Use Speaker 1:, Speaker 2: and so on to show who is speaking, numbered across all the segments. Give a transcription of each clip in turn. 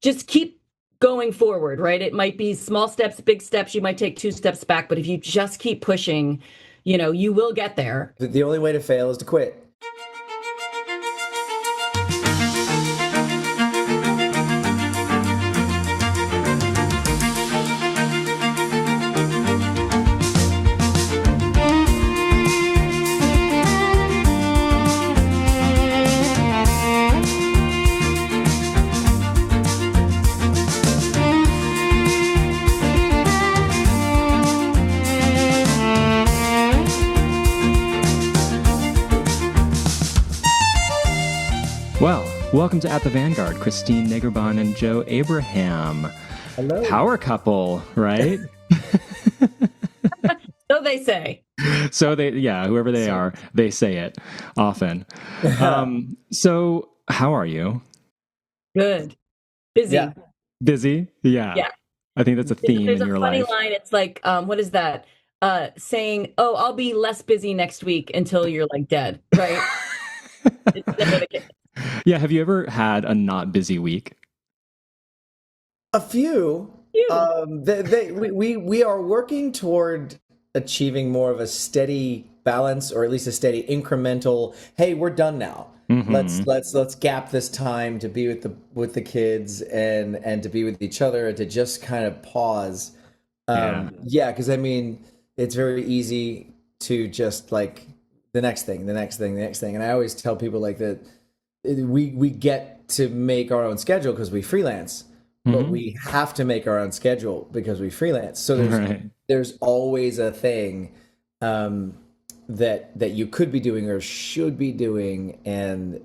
Speaker 1: just keep going forward, right? It might be small steps, big steps. You might take 2 steps back, but if you just keep pushing, you will get there.
Speaker 2: The only way to fail is to quit.
Speaker 3: Well, welcome to At The Vanguard, Christine Negherbon and Joe Abraham.
Speaker 2: Hello.
Speaker 3: Power couple, right?
Speaker 1: So they say.
Speaker 3: So whoever they are, they say it often. So how are you?
Speaker 1: Good. Busy.
Speaker 2: Yeah.
Speaker 3: Busy? Yeah.
Speaker 1: Yeah.
Speaker 3: I think that's a theme in your life.
Speaker 1: There's a funny line. It's like, what is that? Saying, "Oh, I'll be less busy next week," until you're like dead, right? It's never the case.
Speaker 3: Yeah. Have you ever had a not busy week?
Speaker 2: A few. We are working toward achieving more of a steady balance, or at least a steady incremental. Hey, we're done now.
Speaker 3: Mm-hmm.
Speaker 2: Let's gap this time to be with the kids and to be with each other and to just kind of pause. Because I mean, it's very easy to just like the next thing, and I always tell people like that. We get to make our own schedule because we freelance, but we have to make our own schedule because we freelance. So there's always a thing that you could be doing or should be doing, and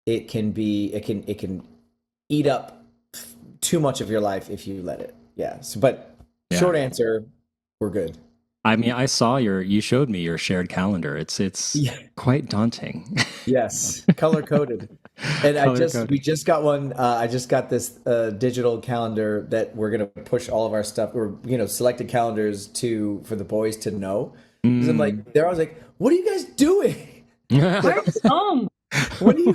Speaker 2: it can eat up too much of your life if you let it. Yeah. Short answer, we're good.
Speaker 3: I mean, you showed me your shared calendar. It's quite daunting.
Speaker 2: Yes, color coded. And we just got one. I just got this digital calendar that we're gonna push all of our stuff, or selected calendars for the boys to know. Because I'm like, they're always like, "What are you guys doing?
Speaker 1: Where's home?
Speaker 2: What are you?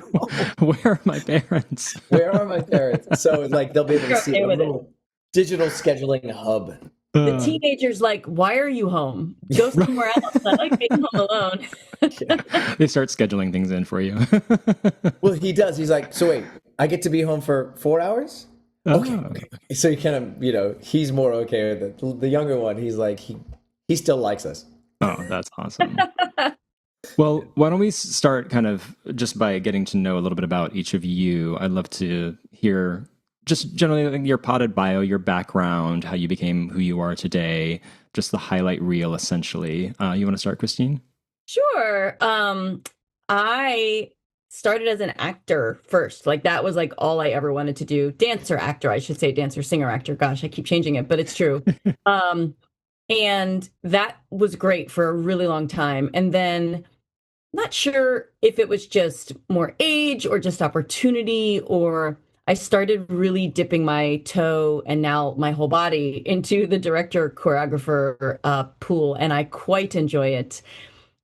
Speaker 3: Where are my parents?
Speaker 2: Where are my parents?" So like they'll be able to see a little digital scheduling hub.
Speaker 1: The teenager's like, "Why are you home? Go somewhere else. I like being home alone."
Speaker 3: They start scheduling things in for you.
Speaker 2: Well, he does. He's like, "So wait, I get to be home for 4 hours?" Okay. So he kind of, he's more okay with it. The younger one, he's like, he still likes us.
Speaker 3: Oh, that's awesome. Well, why don't we start kind of just by getting to know a little bit about each of you? I'd love to hear just generally your potted bio, your background, how you became who you are today, just the highlight reel, essentially. You want to start, Christine?
Speaker 1: Sure. I started as an actor first. Like that was like all I ever wanted to do. Dancer, actor, I should say, dancer, singer, actor. Gosh, I keep changing it, but it's true. And that was great for a really long time. And then not sure if it was just more age or just opportunity, or I started really dipping my toe and now my whole body into the director choreographer pool. And I quite enjoy it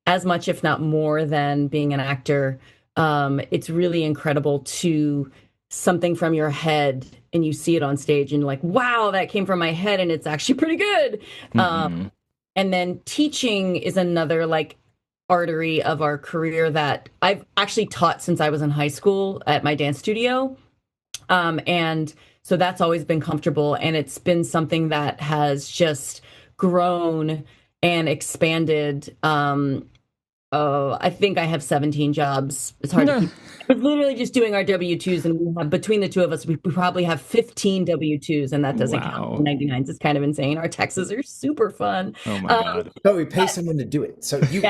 Speaker 1: as much, if not more, than being an actor. It's really incredible to something from your head and you see it on stage and you're like, wow, that came from my head and it's actually pretty good. And then teaching is another like artery of our career that I've actually taught since I was in high school at my dance studio. And so that's always been comfortable, and it's been something that has just grown and expanded. I think I have 17 jobs. It's hard to keep. We're literally just doing our W-2s, and we have, between the two of us, we probably have 15 W-2s, and that doesn't count 99s. It's kind of insane. Our taxes are super fun.
Speaker 3: Oh my God.
Speaker 2: But we pay someone to do it. So you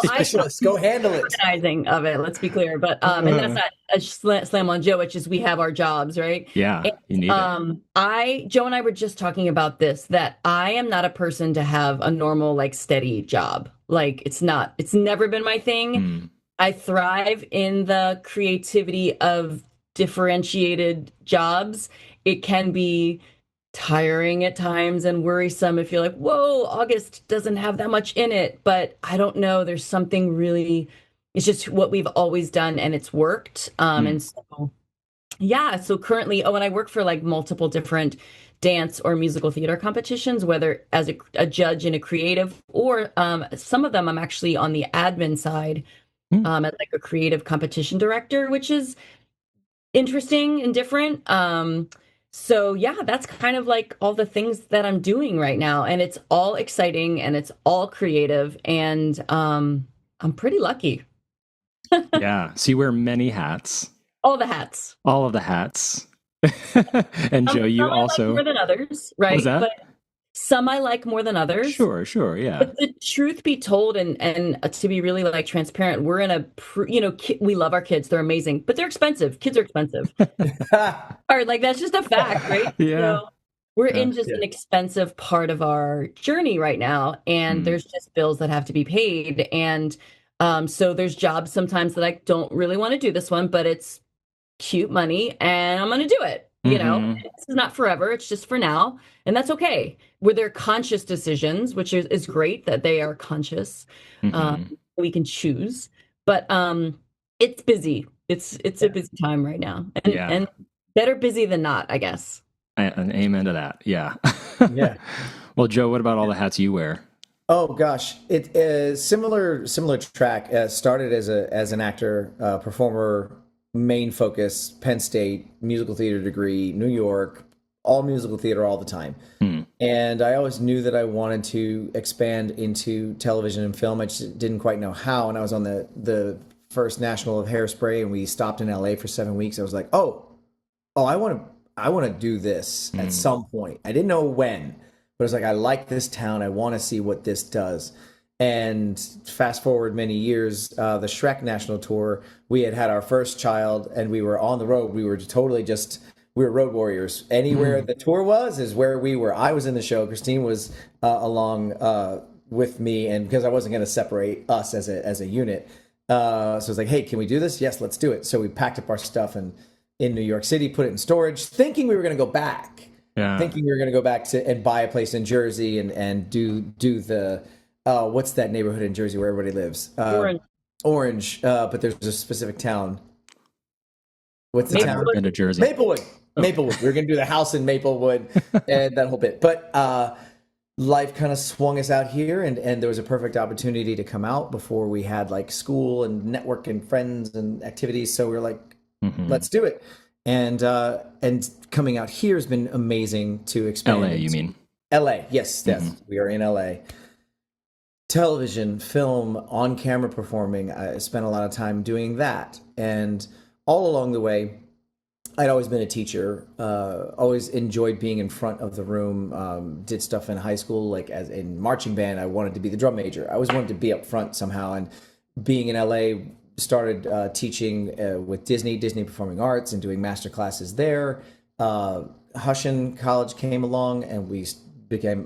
Speaker 2: specialists, go handle it.
Speaker 1: Organizing of it, let's be clear. But and that's not a slam on Joe, it's just we have our jobs, right?
Speaker 3: Yeah, you need it.
Speaker 1: Joe and I were just talking about this, that I am not a person to have a normal, like, steady job. Like, it's never been my thing. I thrive in the creativity of differentiated jobs. It can be tiring at times and worrisome if you're like, whoa, August doesn't have that much in it. But I don't know, there's something really, it's just what we've always done and it's worked. And so Yeah, so currently, and I work for like multiple different dance or musical theater competitions, whether as a judge in a creative or some of them I'm actually on the admin side
Speaker 3: Hmm.
Speaker 1: as like a creative competition director, which is interesting and different. So yeah, that's kind of like all the things that I'm doing right now, and it's all exciting and it's all creative, and I'm pretty lucky.
Speaker 3: Yeah. So you wear many hats,
Speaker 1: All the hats.
Speaker 3: all of the hats. And Joe,
Speaker 1: Some
Speaker 3: you
Speaker 1: I like more
Speaker 3: also,
Speaker 1: than others,
Speaker 3: what was
Speaker 1: right?
Speaker 3: that?
Speaker 1: But some I like more than others.
Speaker 3: Sure, sure. Yeah.
Speaker 1: But the truth be told, and to be really like transparent, we're in a we love our kids; they're amazing, but they're expensive. Kids are expensive, or like that's just a fact, right?
Speaker 3: Yeah.
Speaker 1: So we're
Speaker 3: Yeah.
Speaker 1: in just
Speaker 2: Yeah.
Speaker 1: an expensive part of our journey right now, and
Speaker 3: Mm.
Speaker 1: there's just bills that have to be paid, and so there's jobs sometimes that I don't really want to do this one, but it's cute money and I'm going to do it. You know,
Speaker 3: Hmm.
Speaker 1: this is not forever. It's just for now. And that's okay. Where they're conscious decisions, which is great that they are conscious.
Speaker 3: Hmm.
Speaker 1: We can choose, but it's busy. It's a
Speaker 2: Yeah.
Speaker 1: busy time right now,
Speaker 3: Yeah.
Speaker 1: and better busy than not, I guess.
Speaker 3: An amen to that. Yeah.
Speaker 2: Yeah.
Speaker 3: Well, Joe, what about all the hats you wear?
Speaker 2: Oh gosh, it is similar track. Started as an actor, performer, main focus, Penn State, musical theater degree, New York, all musical theater all the time.
Speaker 3: Hmm.
Speaker 2: And I always knew that I wanted to expand into television and film. I just didn't quite know how. And I was on the first national of Hairspray, and we stopped in LA for 7 weeks. I was like, oh, I want to do this at
Speaker 3: Hmm.
Speaker 2: some point. I didn't know when, but it was like, I like this town. I want to see what this does. And fast forward many years, the Shrek national tour, we had our first child, and we were on the road. We were totally just we were road warriors. Anywhere
Speaker 3: Hmm.
Speaker 2: the tour was is where we were. I was in the show. Christine was along with me, and because I wasn't going to separate us as a unit, so it was like, hey, can we do this? Yes, let's do it. So we packed up our stuff and in New York City, put it in storage, thinking we were going to go back,
Speaker 3: Yeah.
Speaker 2: thinking we were going to go back to and buy a place in Jersey and do the what's that neighborhood in Jersey where everybody lives?
Speaker 1: Orange,
Speaker 2: Orange, but there's a specific town. What's the
Speaker 3: I've
Speaker 2: town?
Speaker 3: never
Speaker 1: Maplewood.
Speaker 3: been to Jersey.
Speaker 2: Maplewood.
Speaker 3: Oh.
Speaker 2: Maplewood. We were going to do the house in Maplewood and that whole bit. But life kind of swung us out here, and there was a perfect opportunity to come out before we had like school and network and friends and activities. So we were like,
Speaker 3: Hmm.
Speaker 2: let's do it. And coming out here has been amazing to expand.
Speaker 3: LA, you mean?
Speaker 2: LA. Yes, yes. We are in LA. Television, film, on camera performing. I spent a lot of time doing that. And all along the way, I'd always been a teacher, always enjoyed being in front of the room, did stuff in high school, like as in marching band, I wanted to be the drum major. I always wanted to be up front somehow. And being in LA, started teaching with Disney Performing Arts and doing master classes there. Hushin College came along and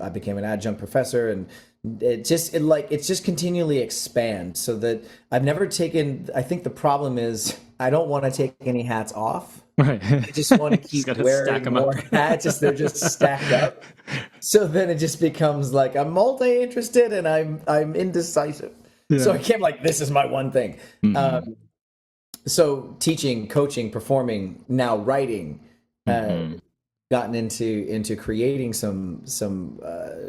Speaker 2: I became an adjunct professor, and it's just continually expand so that I've never taken, I think the problem is I don't want to take any hats off.
Speaker 3: Right.
Speaker 2: I just want to keep
Speaker 3: gotta stack
Speaker 2: wearing
Speaker 3: 'em
Speaker 2: more
Speaker 3: up.
Speaker 2: hats. They're just stacked up. So then it just becomes like I'm multi-interested and I'm indecisive. So I
Speaker 3: Yeah.
Speaker 2: can't like this is my one thing.
Speaker 3: Mhm.
Speaker 2: So teaching, coaching, performing, now writing,
Speaker 3: Mhm.
Speaker 2: gotten into creating some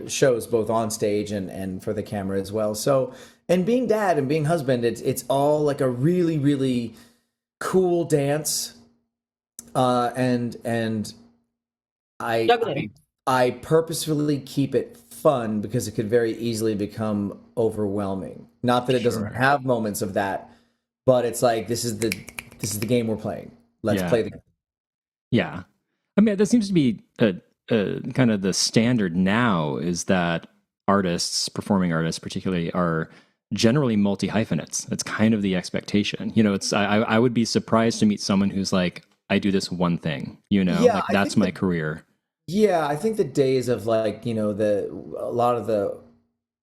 Speaker 2: shows both on stage and for the camera as well. So and being dad and being husband, it's all like a really really cool dance. And
Speaker 1: juggling.
Speaker 2: I purposefully keep it fun because it could very easily become overwhelming. Not that it doesn't
Speaker 3: Sure.
Speaker 2: have moments of that, but it's like this is the game we're playing. Let's
Speaker 3: Yeah.
Speaker 2: play the game.
Speaker 3: Yeah. I mean, that seems to be a kind of the standard now is that artists, performing artists particularly, are generally multi-hyphenates. That's kind of the expectation. You know, it's I would be surprised to meet someone who's like, I do this one thing, you know,
Speaker 2: Yeah,
Speaker 3: like
Speaker 2: I
Speaker 3: that's
Speaker 2: think
Speaker 3: my career.
Speaker 2: Yeah, I think the days of like, a lot of the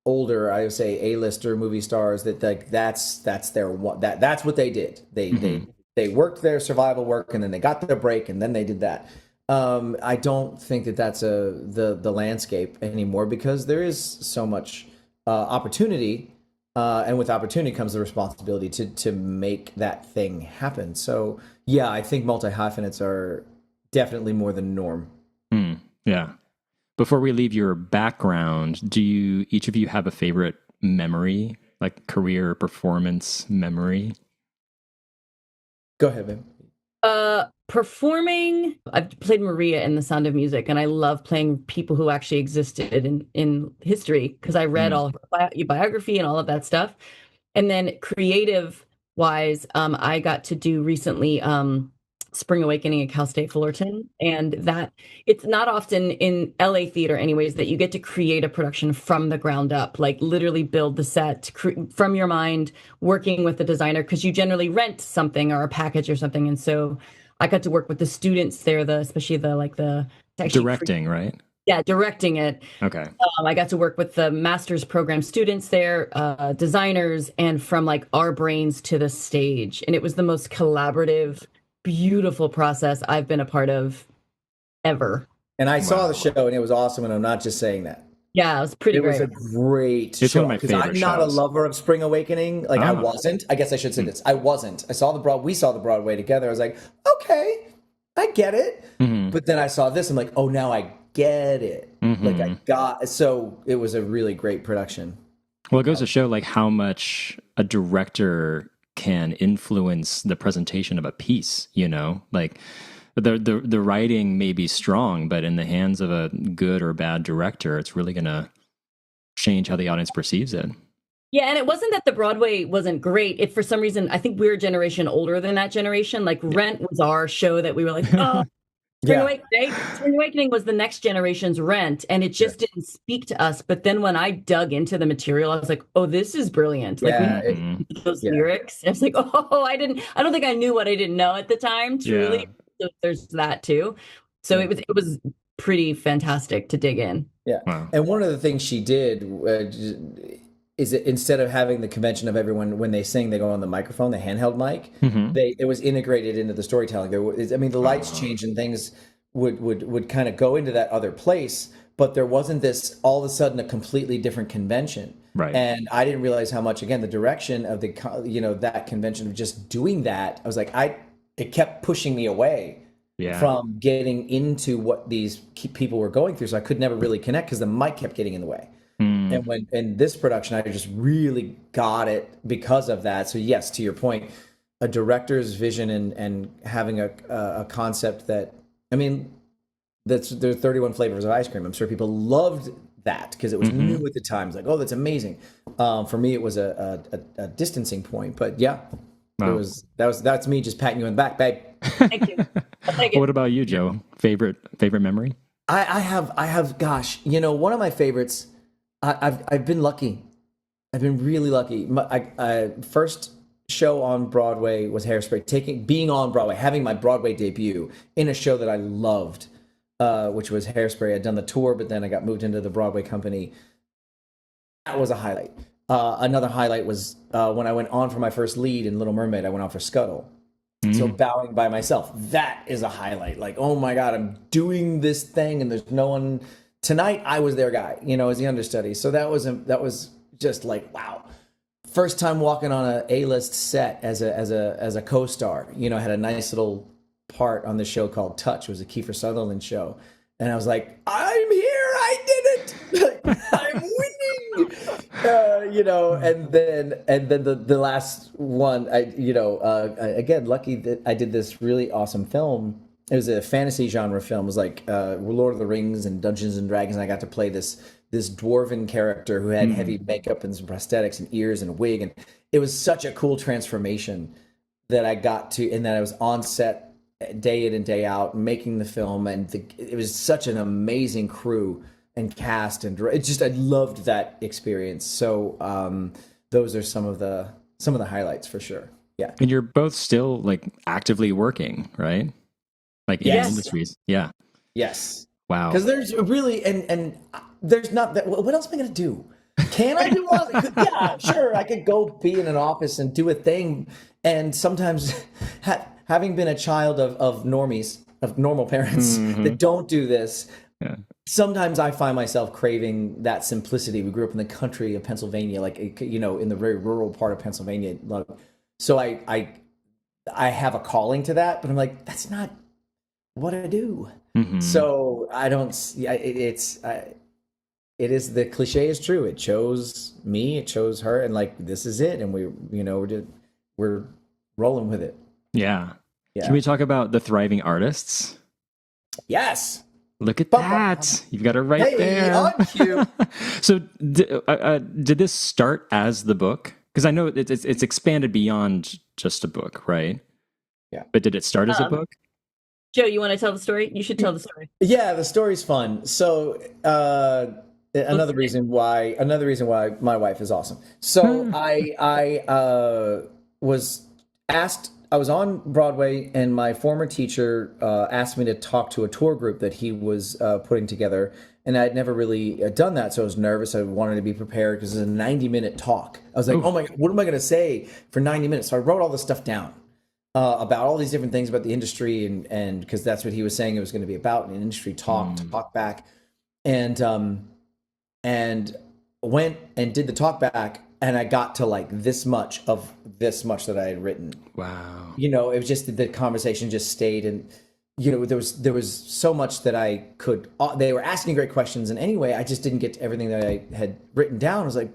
Speaker 2: older, I would say A-lister movie stars that like that's their one that's what they did.
Speaker 3: Mhm.
Speaker 2: They worked their survival work and then they got their break and then they did that. I don't think that that's the landscape anymore because there is so much opportunity and with opportunity comes the responsibility to make that thing happen. So yeah, I think multi-hyphenates are definitely more the norm.
Speaker 3: Yeah. Before we leave your background, do you each of you have a favorite memory, like career performance memory?
Speaker 2: Go ahead, babe.
Speaker 1: Performing, I've played Maria in The Sound of Music, and I love playing people who actually existed in history because I read all her biography and all of that stuff. And then creative wise, I got to do recently Spring Awakening at Cal State Fullerton, and that it's not often in LA theater, anyways, that you get to create a production from the ground up, like literally build the set from your mind, working with the designer, because you generally rent something or a package or something, and so I got to work with the students there, especially the
Speaker 3: Directing, right?
Speaker 1: Yeah, directing it.
Speaker 3: Okay.
Speaker 1: I got to work with the master's program students there, designers, and from like our brains to the stage. And it was the most collaborative, beautiful process I've been a part of ever.
Speaker 2: And I saw the show, and it was awesome. And I'm not just saying that.
Speaker 1: Yeah, it was pretty great.
Speaker 2: It was a great
Speaker 3: it's
Speaker 2: show.
Speaker 3: One of my favorite
Speaker 2: I'm not
Speaker 3: shows.
Speaker 2: a lover of Spring Awakening. Like I wasn't. I guess I should say this. I wasn't. We saw the Broadway together. I was like, okay, I get it. But then I saw this. I'm like, oh, now I get it. So it was a really great production.
Speaker 3: Well, it goes to show like how much a director can influence the presentation of a piece, you know, like the writing may be strong, but in the hands of a good or bad director, it's really going to change how the audience perceives it.
Speaker 1: Yeah, and it wasn't that the Broadway wasn't great. If for some reason, I think we're a generation older than that generation. Like Rent was our show that we were like, oh, Spring Awakening was the next generation's Rent, and it just didn't speak to us. But then when I dug into the material, I was like, oh, this is brilliant. Like those lyrics. I was like, oh, I don't think I knew what I didn't know at the time, truly. So there's that too. So it was pretty fantastic to dig in.
Speaker 2: Yeah. Wow. And one of the things she did is that instead of having the convention of everyone when they sing, they go on the microphone, the handheld mic. It was integrated into the storytelling. The lights change and things would kind of go into that other place, but there wasn't this all of a sudden a completely different convention.
Speaker 3: Right.
Speaker 2: And I didn't realize how much, again, the direction of that convention of just doing that. I was like, it kept pushing me away from getting into what these people were going through. So I could never really connect because the mic kept getting in the way. And when in this production, I just really got it because of that. So yes, to your point, a director's vision and having a concept that, there's 31 flavors of ice cream. I'm sure people loved that because it was new at the time. It's like, oh, that's amazing. For me, it was a distancing point, but yeah. Wow. That's me just patting you on the back, babe.
Speaker 1: Thank you.
Speaker 3: What about you, Joe? Favorite memory?
Speaker 2: I have. Gosh, one of my favorites. I've been lucky. I've been really lucky. My first show on Broadway was Hairspray. Being on Broadway, having my Broadway debut in a show that I loved, which was Hairspray. I'd done the tour, but then I got moved into the Broadway company. That was a highlight. Another highlight was when I went on for my first lead in Little Mermaid. I went on for Scuttle. So bowing by myself. That is a highlight. Like, oh my God, I'm doing this thing and there's no one. Tonight I was their guy, as the understudy. So that was just like, wow. First time walking on a A-list set as a co-star. I had a nice little part on the show called Touch. It was a Kiefer Sutherland show. And I was like, I'm here, I did it. I'm winning. And then the last one, again, lucky that I did this really awesome film. It was a fantasy genre film. It was like Lord of the Rings and Dungeons and Dragons. And I got to play this dwarven character who had heavy makeup and some prosthetics and ears and a wig. And it was such a cool transformation that I got to, and that I was on set day in and day out making the film. And it was such an amazing crew and cast. And I loved that experience. So those are some of the highlights for sure. Yeah.
Speaker 3: And you're both still like actively working, right? Like in industries. Yeah.
Speaker 2: Yes.
Speaker 3: Wow.
Speaker 2: Because there's really, and there's not that, what else am I going to do? Can I do all? Yeah, sure. I could go be in an office and do a thing. And sometimes having been a child of normies, of normal parents that don't do this,
Speaker 3: Yeah.
Speaker 2: sometimes I find myself craving that simplicity. We grew up in the country of Pennsylvania, like, you know, in the very rural part of Pennsylvania. So I have a calling to that, but I'm like, that's not what I do.
Speaker 3: Mm-hmm.
Speaker 2: So I don't. It is, the cliche is true. It chose me. It chose her, and like this is it. And we're rolling with it.
Speaker 3: Yeah. Can
Speaker 2: Yeah.
Speaker 3: we talk about the thriving artists?
Speaker 2: Yes.
Speaker 3: Look at
Speaker 2: Bum, bum, bum.
Speaker 3: that. You've got it right
Speaker 2: Hey,
Speaker 3: there.
Speaker 2: on cue.
Speaker 3: So did this start as the book? Because I know it's expanded beyond just a book, right?
Speaker 2: Yeah.
Speaker 3: But did it start as a
Speaker 1: Um,
Speaker 3: book?
Speaker 1: Joe, you want to tell the story? You should tell the story.
Speaker 2: Yeah, the story's fun. So another reason why my wife is awesome. So I was asked. I was on Broadway, and my former teacher asked me to talk to a tour group that he was putting together, and I'd never really done that, so I was nervous. I wanted to be prepared because it's a 90-minute talk. I was like, oh my God, what am I going to say for 90 minutes? So I wrote all this stuff down. About all these different things about the industry, and because that's what he was saying it was going to be about, an industry talk back, and went and did the talk back, and I got to like this much that I had written.
Speaker 3: Wow.
Speaker 2: You know, it was just the conversation just stayed, and you know there was so much that I could. They were asking great questions, and anyway, I just didn't get to everything that I had written down. I was like,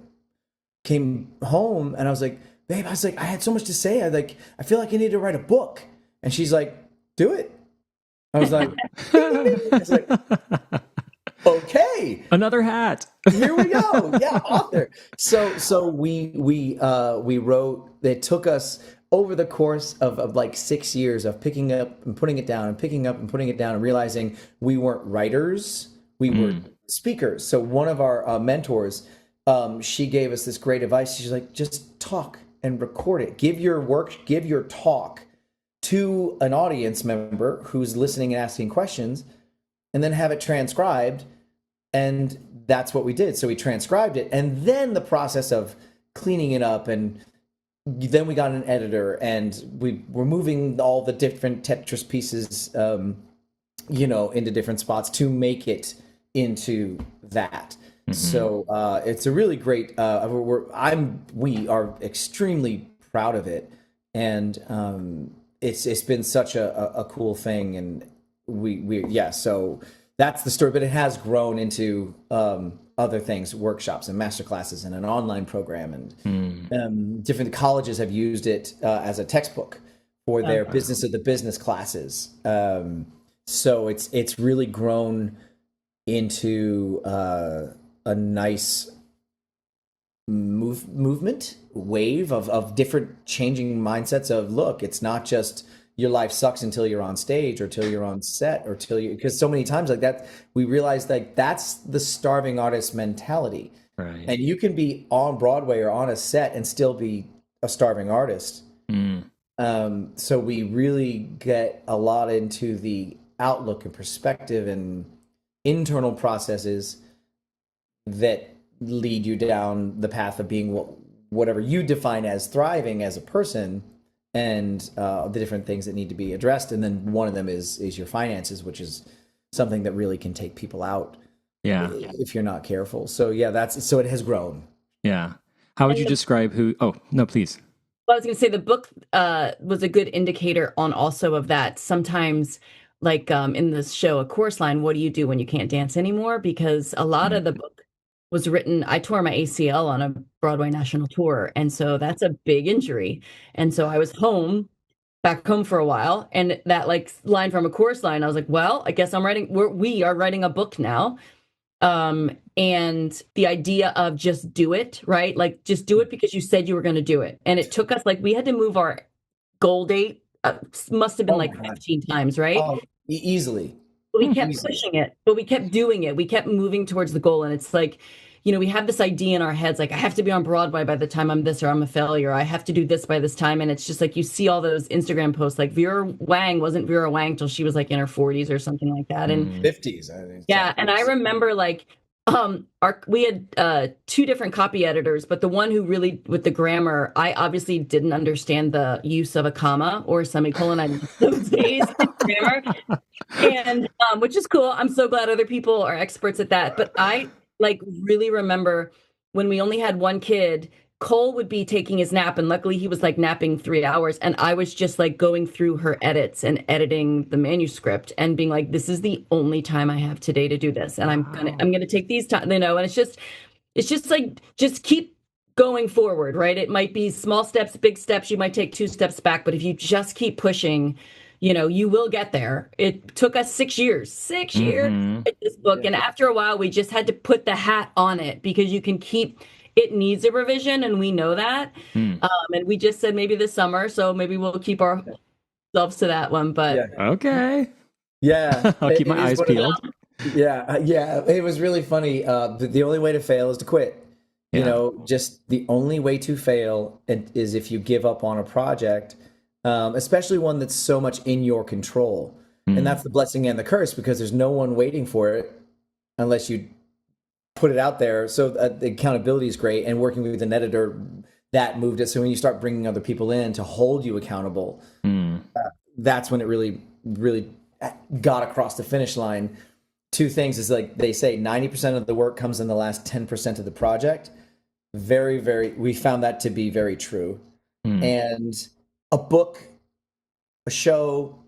Speaker 2: came home, and I was like, babe, I was like, I had so much to say. I feel like I need to write a book. And she's like, do it. I was like, okay,
Speaker 3: Another hat.
Speaker 2: here we go. Yeah, author. So we wrote. It took us over the course of like 6 years of picking up and putting it down and picking up and putting it down and realizing we weren't writers, we were speakers. So one of our mentors, she gave us this great advice. She's like, just talk and record it. Give your talk to an audience member who's listening and asking questions, and then have it transcribed. And that's what we did. So we transcribed it, and then the process of cleaning it up, and then we got an editor, and we were moving all the different Tetris pieces, into different spots to make it into that. So it's a really great. We are extremely proud of it, and it's been such a cool thing, and So that's the story, but it has grown into other things, workshops and master classes, and an online program, and different colleges have used it as a textbook for their business of the business classes. So it's really grown into a nice movement wave of different changing mindsets of, look, it's not just your life sucks until you're on stage or till you're on set or because so many times like that we realize like that's the starving artist mentality,
Speaker 3: right?
Speaker 2: And you can be on Broadway or on a set and still be a starving artist. So we really get a lot into the outlook and perspective and internal processes that lead you down the path of being whatever you define as thriving as a person, and the different things that need to be addressed. And then one of them is your finances, which is something that really can take people out if you're not careful. So so it has grown.
Speaker 3: Yeah. How would you describe who? Oh, no, please.
Speaker 1: Well, I was going to say the book was a good indicator on also of that. Sometimes, like in this show, A Chorus Line, what do you do when you can't dance anymore? Because a lot of the book was written, I tore my ACL on a Broadway national tour. And so that's a big injury. And so I was back home for a while. And that like line from A Chorus Line, I was like, well, I guess we are writing a book now. And the idea of just do it, right? Like just do it because you said you were going to do it. And it took us we had to move our goal date. Must have been 15 times, right?
Speaker 2: Oh, easily.
Speaker 1: We kept pushing it, but we kept doing it. We kept moving towards the goal. And it's like, we have this idea in our heads, like I have to be on Broadway by the time I'm this, or I'm a failure. I have to do this by this time. And it's just like, you see all those Instagram posts, like Vera Wang wasn't Vera Wang till she was like in her 40s or something like that. And
Speaker 2: 50s. I think.
Speaker 1: Yeah. And I remember like We had two different copy editors, but the one who really with the grammar, I obviously didn't understand the use of a comma or a semicolon. I missed those days in grammar, and which is cool. I'm so glad other people are experts at that. But I like really remember when we only had one kid. Cole would be taking his nap, and luckily he was like napping 3 hours, and I was just like going through her edits and editing the manuscript and being like, "This is the only time I have today to do this, and I'm gonna take these time, you know." And it's just like just keep going forward, right? It might be small steps, big steps. You might take 2 steps back, but if you just keep pushing, you will get there. It took us 6 years, 6 years
Speaker 3: Mm-hmm.
Speaker 1: to write this book. And after a while, we just had to put the hat on it because you can keep it needs a revision, and we know that.
Speaker 3: Mm.
Speaker 1: And we just said maybe this summer, so maybe we'll keep ourselves to that one. But
Speaker 2: Yeah.
Speaker 3: Okay.
Speaker 2: Yeah.
Speaker 3: I'll keep
Speaker 2: It
Speaker 3: my
Speaker 2: is
Speaker 3: eyes
Speaker 2: one of
Speaker 3: peeled.
Speaker 2: Yeah, yeah, it was really funny. The only way to fail is to quit.
Speaker 3: Yeah.
Speaker 2: Just the only way to fail is if you give up on a project, especially one that's so much in your control. And that's the blessing and the curse because there's no one waiting for it unless you put it out there. So the accountability is great, and working with an editor that moved it. So when you start bringing other people in to hold you accountable, that's when it really, really got across the finish line. Two things is like they say 90% of the work comes in the last 10% of the project. Very, very, we found that to be very true. And a book, a show,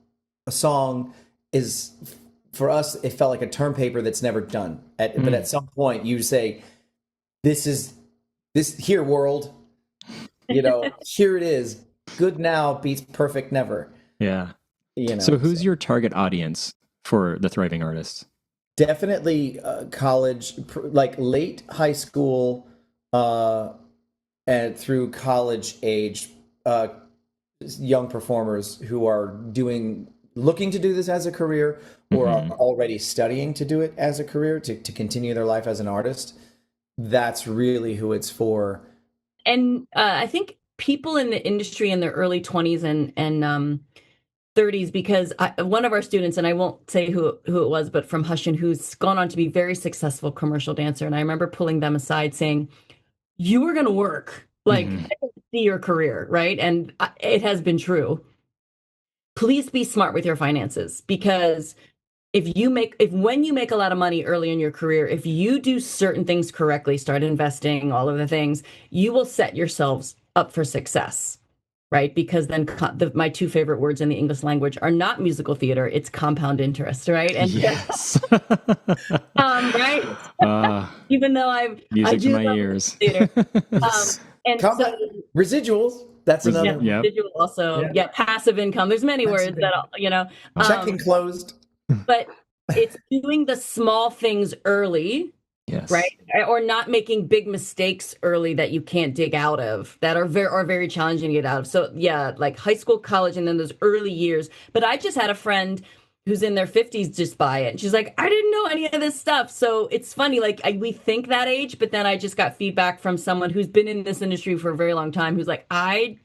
Speaker 2: a song is, for us, it felt like a term paper that's never done. But at some point you say, this here world, here it is. Good now beats perfect never.
Speaker 3: Yeah. So who's your target audience for the Thriving Artists?
Speaker 2: Definitely college, like late high school and through college age young performers who are looking to do this as a career or are already studying to do it as a career to continue their life as an artist. That's really who it's for.
Speaker 1: And I think people in the industry in their early 20s and 30s, because one of our students, and I won't say who it was, but from Hushin, who's gone on to be very successful commercial dancer. And I remember pulling them aside saying, you are going to work. Like, I can see your career, right? And it has been true. Please be smart with your finances because when you make a lot of money early in your career, if you do certain things correctly, start investing, all of the things, you will set yourselves up for success, right? Because then my two favorite words in the English language are not musical theater, it's compound interest, right? And
Speaker 3: yes.
Speaker 1: right. Even though I
Speaker 3: to
Speaker 1: do
Speaker 3: my
Speaker 1: love
Speaker 3: ears.
Speaker 1: theater. And so
Speaker 2: residuals, that's another
Speaker 1: yeah, residual also, passive income. There's many words that
Speaker 2: checking closed.
Speaker 1: But it's doing the small things early,
Speaker 3: yes,
Speaker 1: right? Or not making big mistakes early that you can't dig out of, that are very challenging to get out of. So yeah, like high school, college, and then those early years. But I just had a friend who's in their 50s just buy it. And she's like, I didn't know any of this stuff. So it's funny, like we think that age, but then I just got feedback from someone who's been in this industry for a very long time who's like, I'm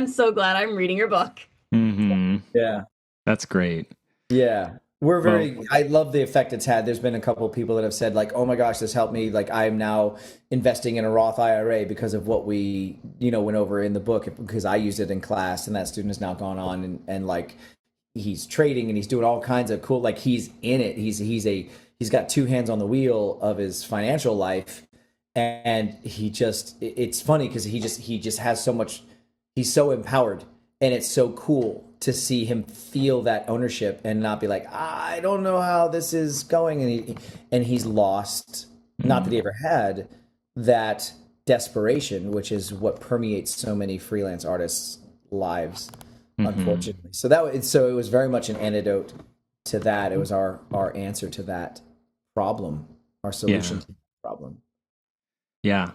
Speaker 1: so glad I'm reading your book.
Speaker 2: Yeah.
Speaker 3: That's great.
Speaker 2: Yeah. I love the effect it's had. There's been a couple of people that have said like, oh my gosh, this helped me. Like I'm now investing in a Roth IRA because of what we, went over in the book because I used it in class and that student has now gone on and like he's trading and he's doing all kinds of cool, like he's in it. He's got two hands on the wheel of his financial life. And it's funny because he just has so much, he's so empowered and it's so cool to see him feel that ownership and not be like, I don't know how this is going. And he's lost, not that he ever had, that desperation, which is what permeates so many freelance artists' lives, unfortunately. So it was very much an antidote to that. It was our answer to that problem, our solution to that problem.
Speaker 3: Yeah.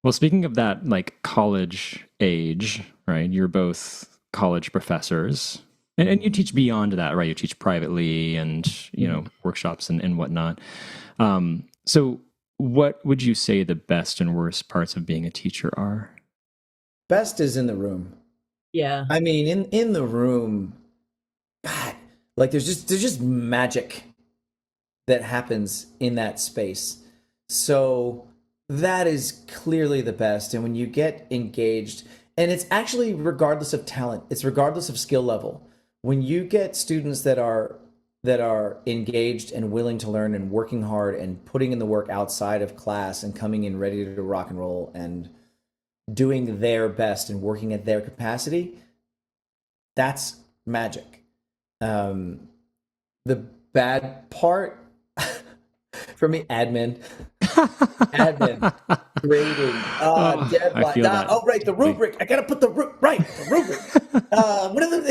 Speaker 3: Well, speaking of that, like college age, right? You're both college professors and you teach beyond that, right? You teach privately and, workshops and whatnot. So what would you say the best and worst parts of being a teacher are?
Speaker 2: Best is in the room.
Speaker 1: Yeah.
Speaker 2: I mean, in the room, God, like there's just magic that happens in that space. So that is clearly the best. And when you get engaged, and it's actually regardless of talent, it's regardless of skill level. When you get students that are engaged and willing to learn and working hard and putting in the work outside of class and coming in ready to rock and roll and doing their best and working at their capacity, that's magic. The bad part for me, admin, grading,
Speaker 3: I feel that.
Speaker 2: oh, right, the rubric. I gotta put the rubric. What are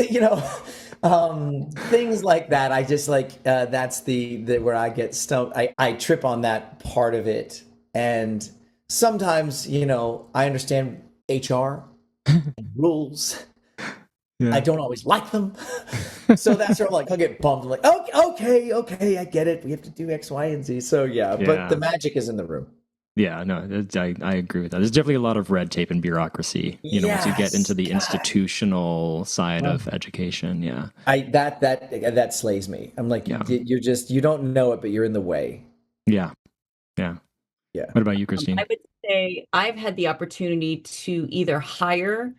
Speaker 2: things like that? I just like that's the where I get stumped. I trip on that part of it, and sometimes I understand HR and rules.
Speaker 3: Yeah.
Speaker 2: I don't always like them. So that's where I'm like, I'll get bummed. I'm like, okay, I get it. We have to do X, Y, and Z. So yeah, but the magic is in the room.
Speaker 3: Yeah, no, I agree with that. There's definitely a lot of red tape and bureaucracy, once you get into the institutional side of education. Yeah.
Speaker 2: That slays me. I'm like, you don't know it, but you're in the way.
Speaker 3: Yeah. Yeah.
Speaker 2: Yeah.
Speaker 3: What about you, Christine?
Speaker 1: I would say I've had the opportunity to either hire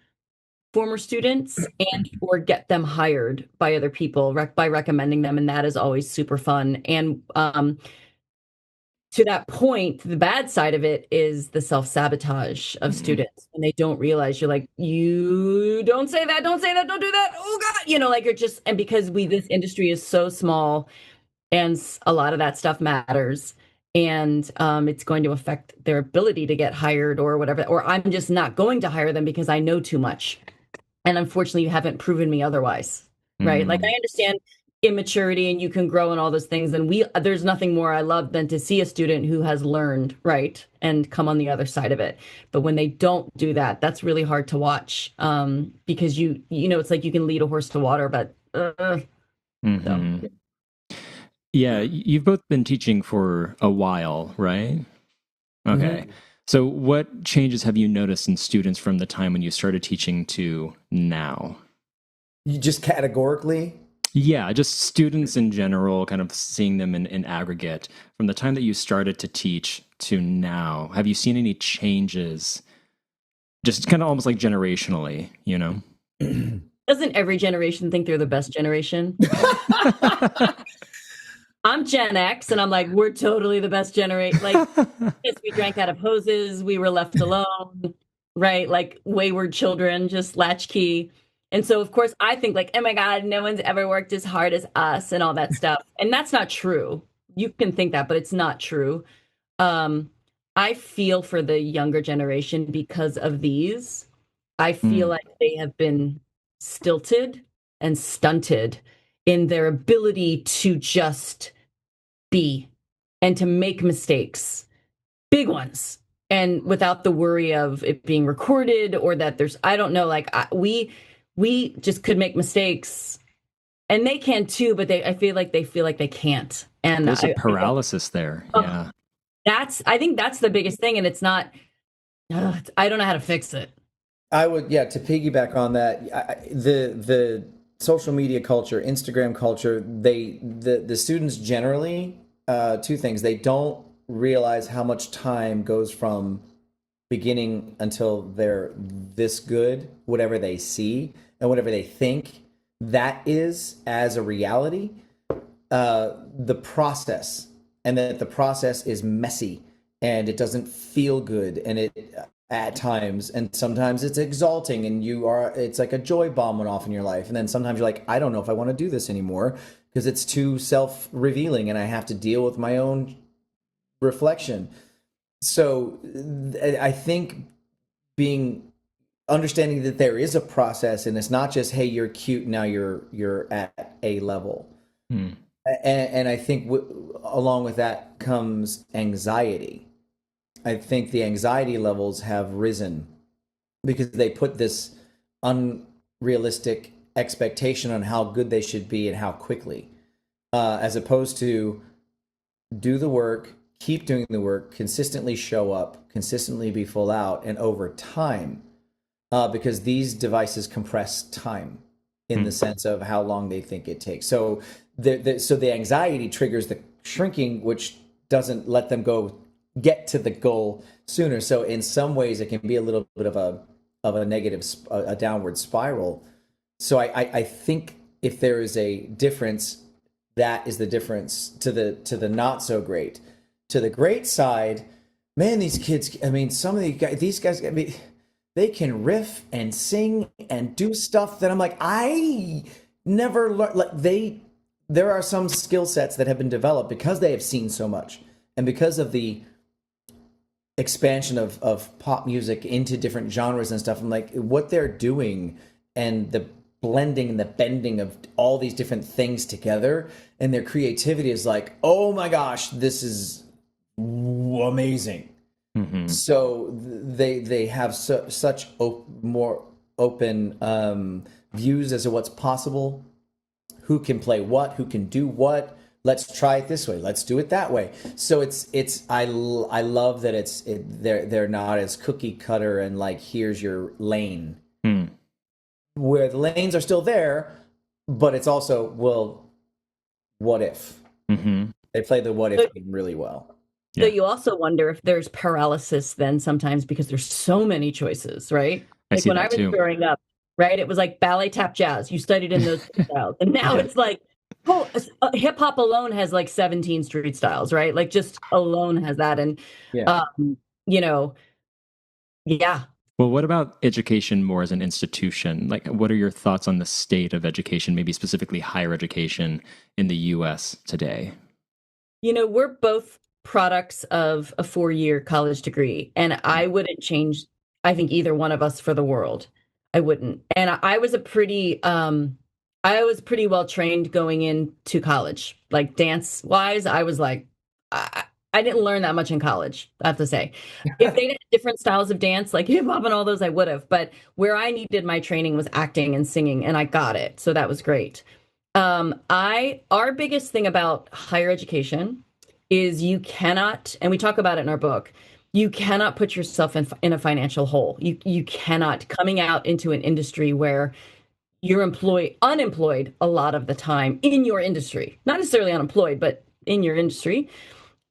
Speaker 1: former students and or get them hired by other people by recommending them, and that is always super fun. And to that point, the bad side of it is the self-sabotage of students, and they don't realize. You're like, you don't say that, don't do that, oh god, like you're just, and because this industry is so small and a lot of that stuff matters, and it's going to affect their ability to get hired or whatever, or I'm just not going to hire them because I know too much. And unfortunately, you haven't proven me otherwise, right? Like, I understand immaturity and you can grow and all those things. And there's nothing more I love than to see a student who has learned, right, and come on the other side of it. But when they don't do that, that's really hard to watch, because it's like you can lead a horse to water, but so.
Speaker 3: Yeah, you've both been teaching for a while, right? Okay. Mm-hmm. So what changes have you noticed in students from the time when you started teaching to now?
Speaker 2: You just categorically?
Speaker 3: Yeah, just students in general, kind of seeing them in aggregate. From the time that you started to teach to now, have you seen any changes? Just kind of almost like generationally,
Speaker 1: Doesn't every generation think they're the best generation? I'm Gen X, and I'm like, we're totally the best generation. Like, yes, we drank out of hoses, we were left alone, right? Like wayward children, just latchkey. And so, of course, I think like, oh my God, no one's ever worked as hard as us and all that stuff. And that's not true. You can think that, but it's not true. I feel for the younger generation because of these. I feel like they have been stilted and stunted in their ability to just be and to make mistakes, big ones, and without the worry of it being recorded or that there's, I don't know, like we just could make mistakes, and they can too, but I feel like they can't. And
Speaker 3: there's a paralysis there. Yeah.
Speaker 1: I think that's the biggest thing. And it's not, I don't know how to fix it.
Speaker 2: I would, to piggyback on that, the social media culture, Instagram culture, the students generally, two things. They don't realize how much time goes from beginning until they're this good, whatever they see and whatever they think that is as a reality, the process, and that the process is messy and it doesn't feel good, and it at times, and sometimes it's exalting, and it's like a joy bomb went off in your life, and then sometimes you're like, I don't know if I want to do this anymore because it's too self-revealing and I have to deal with my own reflection. So I think understanding that there is a process, and it's not just, hey, you're cute, now you're at a level. And I think along with that comes anxiety. I think the anxiety levels have risen because they put this unrealistic expectation on how good they should be and how quickly, as opposed to do the work, keep doing the work, consistently show up, consistently be full out, and over time, because these devices compress time in the sense of how long they think it takes. So the anxiety triggers the shrinking, which doesn't let them go get to the goal sooner. So in some ways, it can be a little bit of a negative, a downward spiral. So I think if there is a difference, that is the difference to the not so great. To the great side, man, these kids, I mean, some of these guys, I mean, they can riff and sing and do stuff that I'm like, I never learned. Like there are some skill sets that have been developed because they have seen so much, and because of the expansion of pop music into different genres and stuff. I'm like, what they're doing and the blending and the bending of all these different things together, and their creativity is like, oh my gosh, this is amazing. Mm-hmm. So they have such more open views as to what's possible, who can play what, who can do what. Let's try it this way. Let's do it that way. So I love that they're not as cookie cutter and like, here's your lane. Where the lanes are still there, but it's also, well, what if? Mm-hmm. They play the what if game really well.
Speaker 1: So you also wonder if there's paralysis then sometimes because there's so many choices, right? Like when I was growing up, right? It was like ballet, tap, jazz. You studied in those styles. And now it's like, hip hop alone has like 17 street styles, right? Like just alone has that. And, you know, yeah.
Speaker 3: Well, what about education more as an institution? Like, what are your thoughts on the state of education, maybe specifically higher education in the U.S. today?
Speaker 1: You know, we're both products of a 4-year college degree, and I wouldn't change, I think, either one of us for the world. I wouldn't. And I was pretty well trained going into college. Like dance wise, I was like, I didn't learn that much in college, I have to say. If they had different styles of dance, like hip hop and all those, I would have. But where I needed my training was acting and singing, and I got it. So that was great. Our biggest thing about higher education is you cannot, and we talk about it in our book, you cannot put yourself in a financial hole. You cannot, coming out into an industry where you're unemployed a lot of the time in your industry, not necessarily unemployed, but in your industry.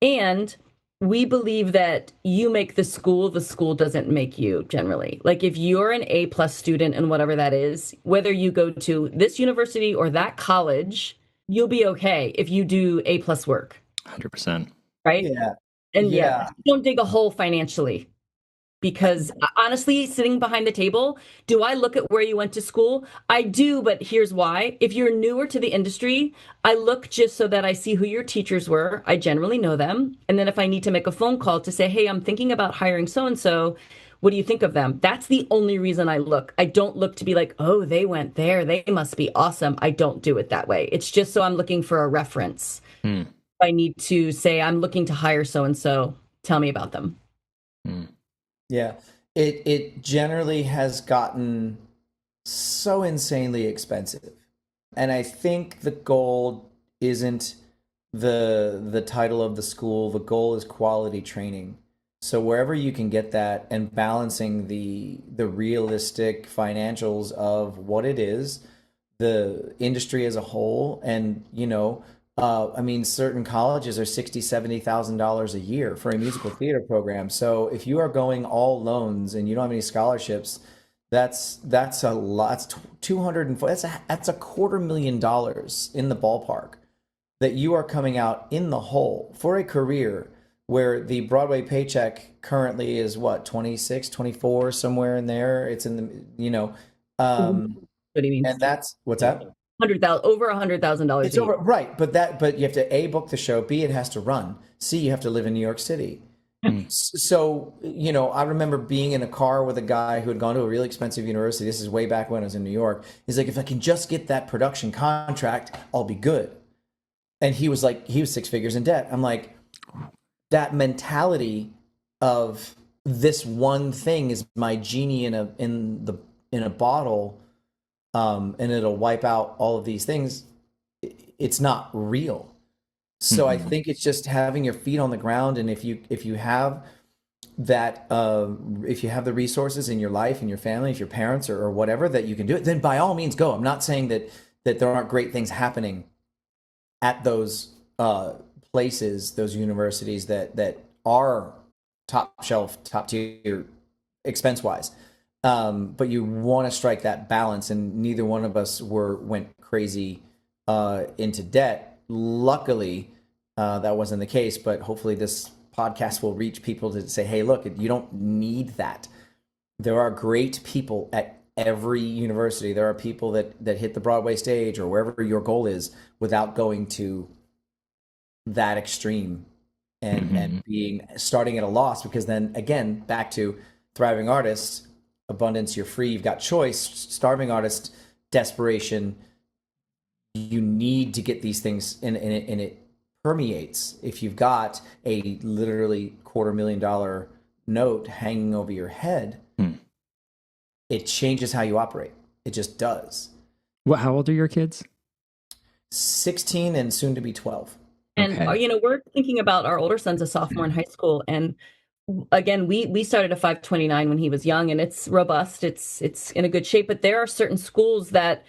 Speaker 1: And we believe that you make the school doesn't make you generally. Like if you're an A+ student and whatever that is, whether you go to this university or that college, you'll be okay if you do A+ work.
Speaker 3: 100%.
Speaker 1: Right? Yeah. And don't dig a hole financially. Because honestly, sitting behind the table, do I look at where you went to school? I do, but here's why. If you're newer to the industry, I look just so that I see who your teachers were. I generally know them. And then if I need to make a phone call to say, hey, I'm thinking about hiring so-and-so, what do you think of them? That's the only reason I look. I don't look to be like, oh, they went there, they must be awesome. I don't do it that way. It's just so I'm looking for a reference. I need to say, I'm looking to hire so-and-so. Tell me about them.
Speaker 2: Yeah, it generally has gotten so insanely expensive. And I think the goal isn't the title of the school. The goal is quality training. So wherever you can get that and balancing the realistic financials of what it is, the industry as a whole, and, you know, I mean, certain colleges are $60,000-$70,000 a year for a musical theater program. So if you are going all loans and you don't have any scholarships, that's a lot. That's that's $250,000 in the ballpark that you are coming out in the hole for a career where the Broadway paycheck currently is what, 26, 24, somewhere in there. It's in the, you know,
Speaker 1: what do you mean?
Speaker 2: And that's what's that?
Speaker 1: Over $100,000.
Speaker 2: It's over, right? But you have to A, book the show, B, it has to run, C, you have to live in New York City. So, you know, I remember being in a car with a guy who had gone to a really expensive university. This is way back when I was in New York. He's like, if I can just get that production contract, I'll be good. And he was like, he was 6 figures in debt. I'm like, that mentality of this one thing is my genie in a bottle. And it'll wipe out all of these things. It's not real. So I think it's just having your feet on the ground. And if you have that, if you have the resources in your life, in your family, if your parents or whatever, that you can do it, then by all means go. I'm not saying that there aren't great things happening at those places, those universities that are top shelf, top tier expense wise. But you want to strike that balance, and neither one of us went crazy into debt. Luckily, that wasn't the case, but hopefully this podcast will reach people to say, hey, look, you don't need that. There are great people at every university. There are people that hit the Broadway stage or wherever your goal is without going to that extreme and being starting at a loss, because then again, back to thriving artists, abundance, you're free, you've got choice. Starving artist, desperation, you need to get these things and it permeates. If you've got a literally $250,000 note hanging over your head, it changes how you operate. It just does.
Speaker 3: Well, how old are your kids?
Speaker 2: 16 and soon to be 12.
Speaker 1: And we're thinking about our older son's a sophomore in high school, and again, we started a 529 when he was young, and it's robust. It's in a good shape, but there are certain schools that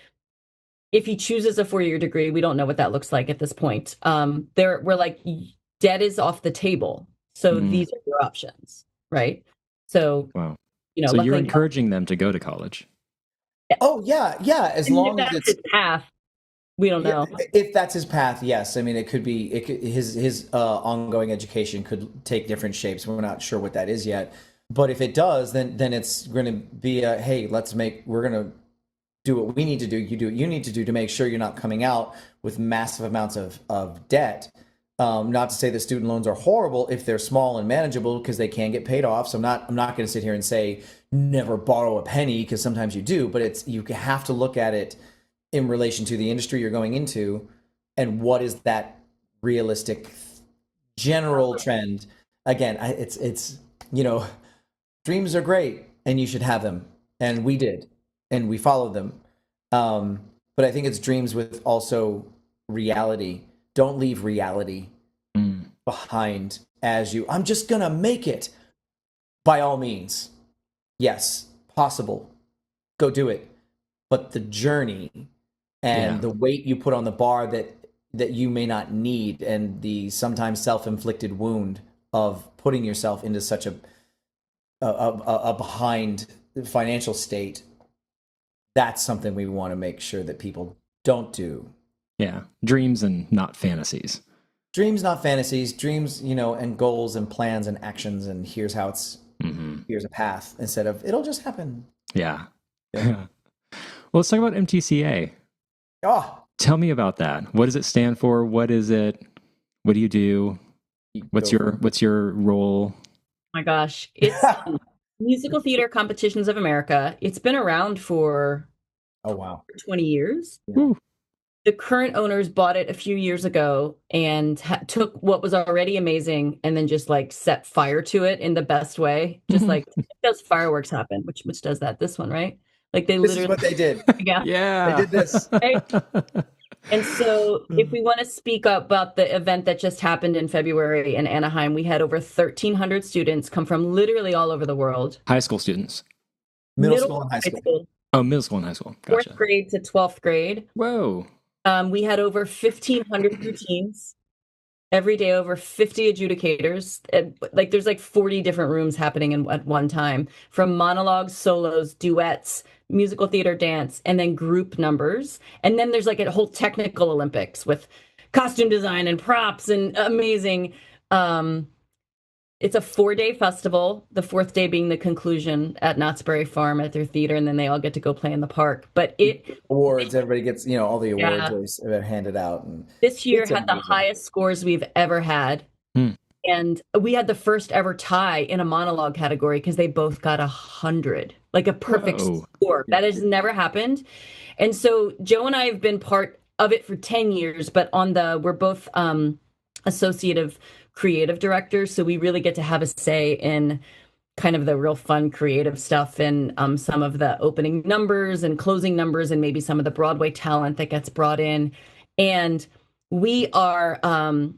Speaker 1: if he chooses a 4-year degree, we don't know what that looks like at this point. We're like, debt is off the table. So these are your options, right? So,
Speaker 3: wow. So you're encouraging them to go to college.
Speaker 2: Oh yeah. As long as it's
Speaker 1: his path. We don't know
Speaker 2: if that's his path. Yes, I mean it could be. His ongoing education could take different shapes. We're not sure what that is yet. But if it does, then it's going to be a hey. We're going to do what we need to do. You do what you need to do to make sure you're not coming out with massive amounts of debt. Not to say that student loans are horrible if they're small and manageable, because they can get paid off. So I'm not going to sit here and say never borrow a penny, because sometimes you do. But you have to look at it in relation to the industry you're going into, and what is that realistic general trend. Again, it's dreams are great and you should have them, and we did, and we followed them. But I think it's dreams with also reality. Don't leave reality behind I'm just gonna make it. By all means, yes, possible, go do it, but the journey and the weight you put on the bar that you may not need, and the sometimes self-inflicted wound of putting yourself into such a behind financial state, that's something we want to make sure that people don't do.
Speaker 3: Yeah, dreams and not fantasies.
Speaker 2: Dreams, not fantasies. Dreams, and goals and plans and actions, and here's how here's a path, instead of it'll just happen.
Speaker 3: Yeah. Well, let's talk about MTCA.
Speaker 2: Oh,
Speaker 3: tell me about that. What does it stand for? What is it? What do you do? What's your role?
Speaker 1: Oh my gosh, it's Musical Theater Competitions of America. It's been around for 20 years.
Speaker 3: Yeah.
Speaker 1: The current owners bought it a few years ago and took what was already amazing and then just like set fire to it in the best way. Just like does fireworks happen, which does that. This one, right? Like this literally
Speaker 2: is what they did.
Speaker 3: Yeah.
Speaker 2: They did this.
Speaker 1: Right? And so if we want to speak up about the event that just happened in February in Anaheim, we had over 1,300 students come from literally all over the world.
Speaker 3: High school students.
Speaker 2: Middle school and high school.
Speaker 3: Oh, middle school and high school. Gotcha.
Speaker 1: 4th grade to 12th grade.
Speaker 3: Whoa.
Speaker 1: We had over 1,500 routines. Every day, over 50 adjudicators. There's like 40 different rooms happening at one time, from monologues, solos, duets, musical theater, dance, and then group numbers. And then there's like a whole technical Olympics with costume design and props and amazing. It's a 4-day festival, the 4th day being the conclusion at Knott's Berry Farm at their theater, and then they all get to go play in the park. But
Speaker 2: awards, everybody gets, all the awards are handed out. And
Speaker 1: this year had the highest scores we've ever had. And we had the first ever tie in a monologue category because they both got 100, like a perfect score. That has never happened. And so Joe and I have been part of it for 10 years, but we're both associative creative directors, so we really get to have a say in kind of the real fun creative stuff, and some of the opening numbers and closing numbers, and maybe some of the Broadway talent that gets brought in. And we are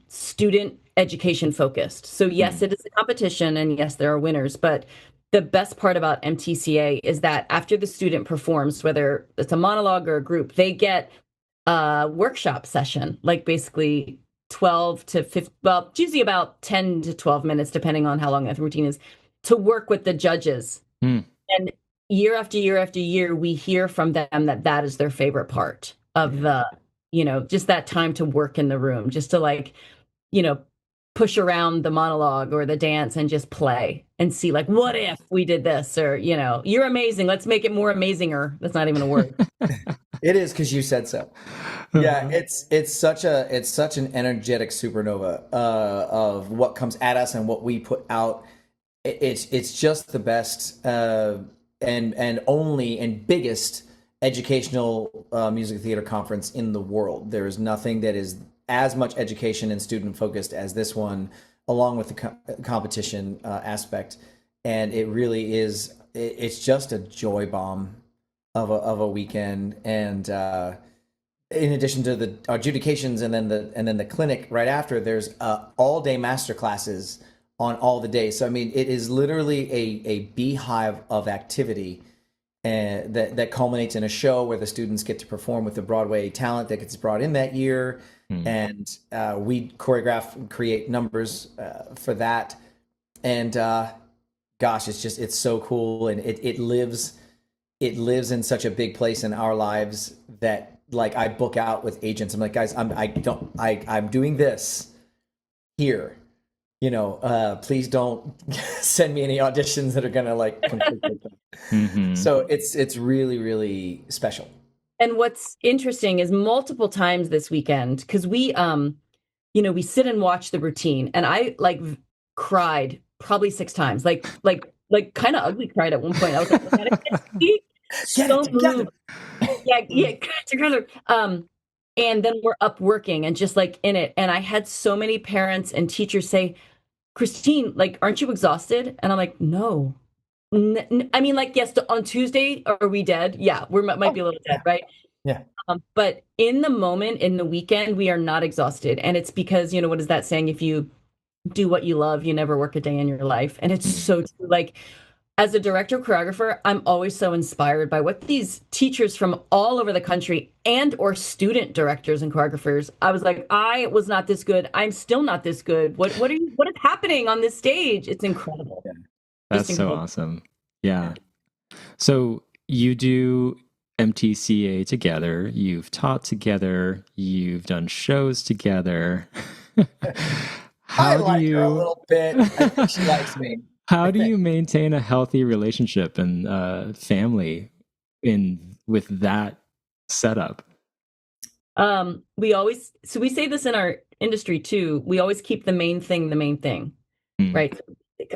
Speaker 1: student education focused. So yes, it is a competition, and yes, there are winners, but the best part about MTCA is that after the student performs, whether it's a monologue or a group, they get a workshop session, like basically 12 to 15, well, it's usually about 10 to 12 minutes, depending on how long that routine is, to work with the judges.
Speaker 3: Mm.
Speaker 1: And year after year after year, we hear from them that that is their favorite part of the, just that time to work in the room, just to like, you know, push around the monologue or the dance and just play and see like, what if we did this? Or, you're amazing. Let's make it more amazinger. That's not even a word.
Speaker 2: It is because you said so. Yeah, it's such an energetic supernova of what comes at us and what we put out. It's just the best and only and biggest educational music theater conference in the world. There is nothing that is as much education and student focused as this one, along with the competition aspect. And it really is. It's just a joy bomb of a weekend. And in addition to the adjudications and then the clinic right after, there's all day master classes on all the days. So I mean, it is literally a beehive of activity, and that culminates in a show where the students get to perform with the Broadway talent that gets brought in that year. And we choreograph and create numbers for that. And gosh, it's so cool, and it lives in such a big place in our lives that like I book out with agents. I'm like, guys, I'm doing this here. Please don't send me any auditions that are gonna like conflict with them. Mm-hmm. So it's really, really special.
Speaker 1: And what's interesting is multiple times this weekend, because we sit and watch the routine, and I like cried probably 6 times, like kind of ugly cried at one point. I was like, so moved. Yeah, get it together. And then we're up working and just like in it. And I had so many parents and teachers say, Christine, like, aren't you exhausted? And I'm like, no. I mean, like, yes, on Tuesday, are we dead? Yeah, we might be a little dead, right?
Speaker 2: Yeah.
Speaker 1: But in the moment, in the weekend, we are not exhausted. And it's because, what is that saying? If you do what you love, you never work a day in your life. And it's so true. Like, as a director choreographer, I'm always so inspired by what these teachers from all over the country and or student directors and choreographers, I was like, I was not this good. I'm still not this good. What is happening on this stage? It's incredible.
Speaker 3: Yeah. That's so awesome. Yeah. So you do MTCA together, you've taught together, you've done shows together.
Speaker 2: I like her a little bit. I think she likes me.
Speaker 3: How do you maintain a healthy relationship and family with that setup?
Speaker 1: We say this in our industry too. We always keep the main thing, right?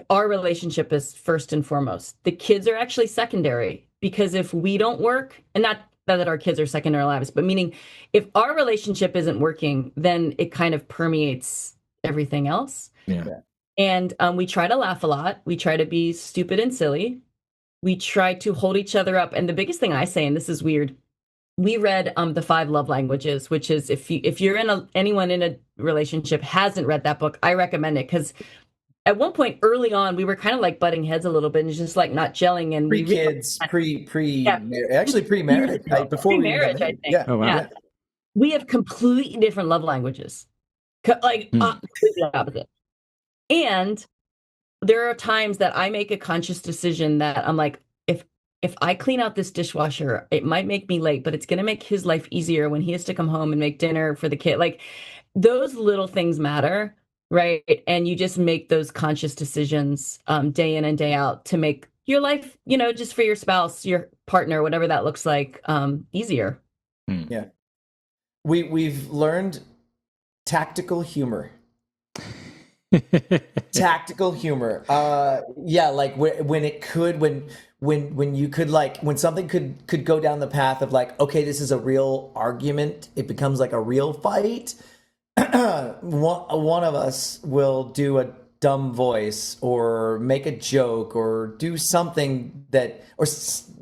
Speaker 1: Our relationship is first and foremost. The kids are actually secondary, because if we don't work, and not that our kids are second in our lives, but meaning if our relationship isn't working, then it kind of permeates everything else.
Speaker 3: Yeah.
Speaker 1: And we try to laugh a lot. We try to be stupid and silly. We try to hold each other up. And the biggest thing I say, and this is weird, we read the 5 love languages, which is if you're anyone in a relationship hasn't read that book, I recommend it, because at one point early on we were kind of like butting heads a little bit and just like not gelling. And
Speaker 2: pre-marriage, like before
Speaker 1: pre-marriage, I think.
Speaker 2: Yeah.
Speaker 3: Oh, wow.
Speaker 1: Yeah. We have completely different love languages, like completely opposite. And there are times that I make a conscious decision that I'm like, if I clean out this dishwasher, it might make me late, but it's going to make his life easier when he has to come home and make dinner for the kid. Like, those little things matter, right? And you just make those conscious decisions day in and day out to make your life, just for your spouse, your partner, whatever that looks like, easier.
Speaker 2: Yeah. We've learned tactical humor. Tactical humor. Yeah, like when you could, like, when something could go down the path of like, okay, this is a real argument, it becomes like a real fight. One of us will do a dumb voice or make a joke or do something or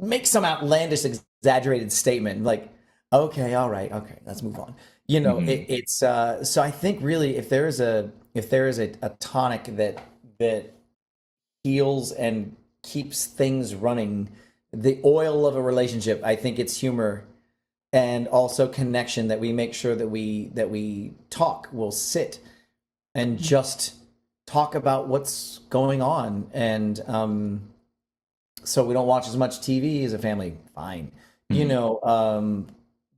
Speaker 2: make some outlandish, exaggerated statement, like, okay, all right, okay, let's move on. It's so I think really if there is a tonic that heals and keeps things running, the oil of a relationship, I think it's humor. and also connection, that we make sure that we talk, we'll sit and just talk about what's going on. And so we don't watch as much TV as a family, fine, you know,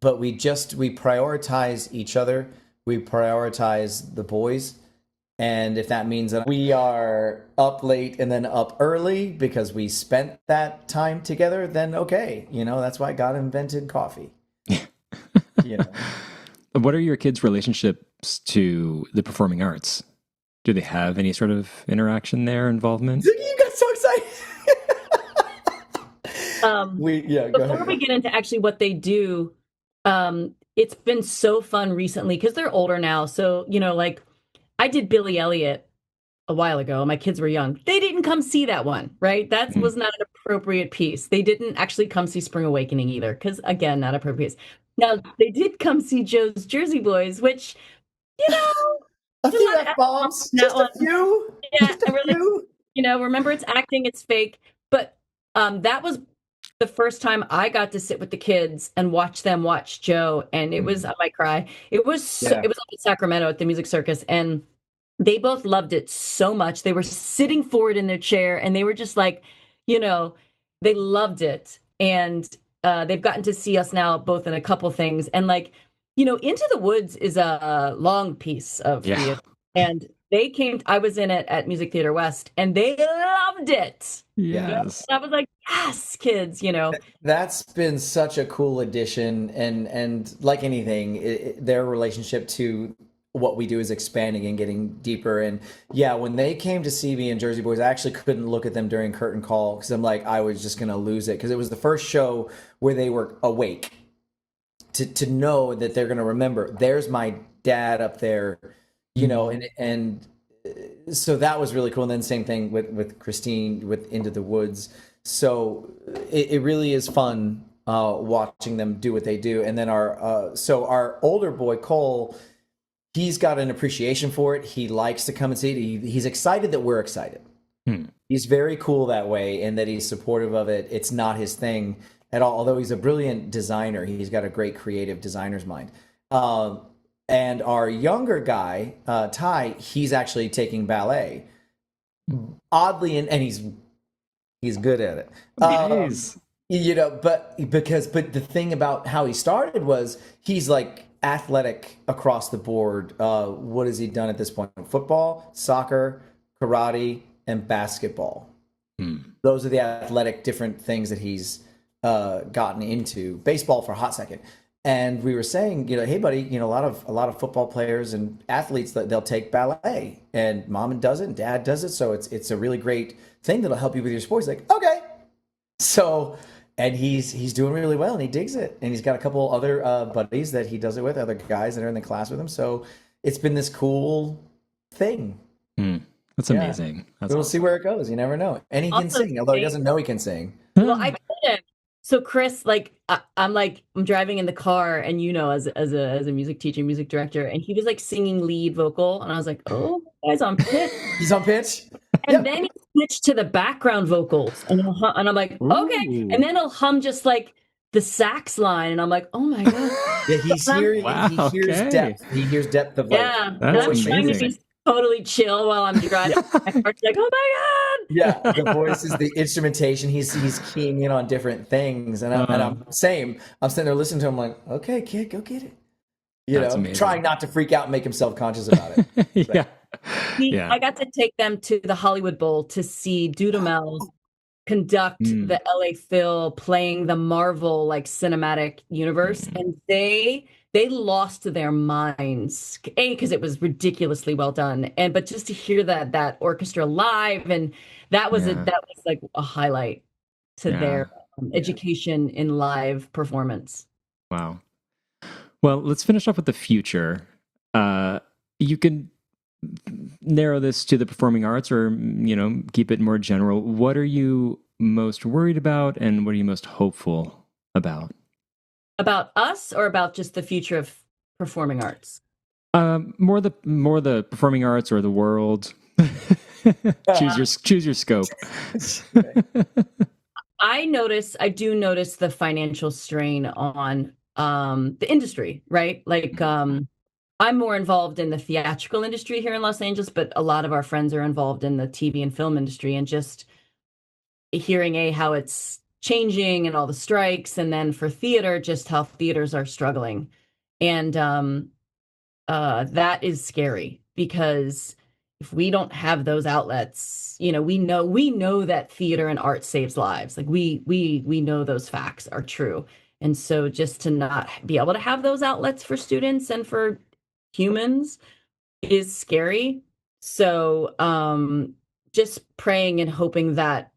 Speaker 2: but we prioritize each other, we prioritize the boys. And if that means that we are up late and then up early because we spent that time together, then okay, you know, that's why God invented coffee. You know.
Speaker 3: What are your kids' relationships to the performing arts? Do they have any sort of interaction there, involvement?
Speaker 2: You got so excited. Go
Speaker 1: Before
Speaker 2: ahead.
Speaker 1: we get into actually what they do, it's been so fun recently because they're older now. So, you know, like I did Billy Elliot a while ago. My kids were young. They didn't come see that one, right? That was not an appropriate piece. They didn't actually come see Spring Awakening either, because again, not appropriate. Now, they did come see Joe's Jersey Boys, which, you know,
Speaker 2: A few F-bombs, just a few.
Speaker 1: Yeah,
Speaker 2: just a
Speaker 1: and we're like,
Speaker 2: few.
Speaker 1: you know, remember it's acting, it's fake. But that was the first time I got to sit with the kids and watch them watch Joe, and it was, I might cry. It was it was up in Sacramento at the Music Circus, and they both loved it so much. They were sitting forward in their chair, and they were just like, you know, they loved it. And they've gotten to see us now both in a couple things, and like, you know, Into the Woods is a long piece of theater, and they came. I was in it at Music Theater West, and they loved it.
Speaker 3: Yes,
Speaker 1: I was like, yes, kids. You know,
Speaker 2: that's been such a cool addition, and like anything, their relationship to what we do is expanding and getting deeper. And yeah, when they came to see me in Jersey Boys, I actually couldn't look at them during curtain call because I'm like, I was just gonna lose it, because it was the first show where they were awake to know that they're gonna remember. There's my dad up there, you know, and so that was really cool. And then same thing with Christine with Into the Woods. So it really is fun watching them do what they do. And then our older boy Cole, he's got an appreciation for it. He likes to come and see it. He's excited that we're excited. He's very cool that way, and that he's supportive of it. It's not his thing at all, although he's a brilliant designer. He's got a great creative designer's mind. And our younger guy, Ty, he's actually taking ballet. Oddly, and he's good at it. You know, but the thing about how he started was he's like athletic across the board. What has he done at this point? Football, soccer, karate, and basketball. Those are the athletic different things that he's gotten into. Baseball for a hot second. And we were saying, you know, hey buddy, you know, a lot of football players and athletes, that they'll take ballet, and mom does it and dad does it, so it's a really great thing that'll help you with your sports. Like, okay. So, and he's doing really well, and he digs it, and he's got a couple other buddies that he does it with, other guys that are in the class with him. So it's been this cool thing.
Speaker 3: That's amazing. That's
Speaker 2: we'll see where it goes. You never know. And he can sing, although he doesn't know he can sing.
Speaker 1: Well, I told him. So Chris, like, I'm driving in the car, and you know, as a music teacher, music director, and he was like singing lead vocal, and I was like, oh, guy's on pitch.
Speaker 2: He's on pitch.
Speaker 1: And then he switched to the background vocals, and I'm like, okay. And then he'll hum just like the sax line, and I'm like, oh my god.
Speaker 2: Yeah, he hears depth. He hears depth of voice.
Speaker 1: Yeah, and I'm trying to be totally chill while I'm driving. My heart's like, oh my god.
Speaker 2: Yeah, the voice is the instrumentation. He's keying in on different things, and I'm same. I'm sitting there listening to him, like, okay, kid, go get it. You know, amazing. Trying not to freak out and make him self-conscious about it.
Speaker 1: I got to take them to the Hollywood Bowl to see Dudamel conduct the LA Phil playing the Marvel like cinematic universe, and they lost their minds, because it was ridiculously well done, but just to hear that orchestra live, and that was like a highlight to their education in live performance.
Speaker 3: Wow. Well, let's finish off with the future. You can narrow this to the performing arts, or, you know, keep it more general. What are you most worried about, and what are you most hopeful about?
Speaker 1: About us, or about just the future of performing arts?
Speaker 2: More
Speaker 3: the performing arts, or the world. choose your scope.
Speaker 1: I do notice the financial strain on the industry, right? Like I'm more involved in the theatrical industry here in Los Angeles, but a lot of our friends are involved in the TV and film industry, and just hearing how it's changing and all the strikes, and then for theater, just how theaters are struggling. And that is scary because if we don't have those outlets, we know that theater and art saves lives. Like we know those facts are true. And so just to not be able to have those outlets for students and for humans is scary. So just praying and hoping that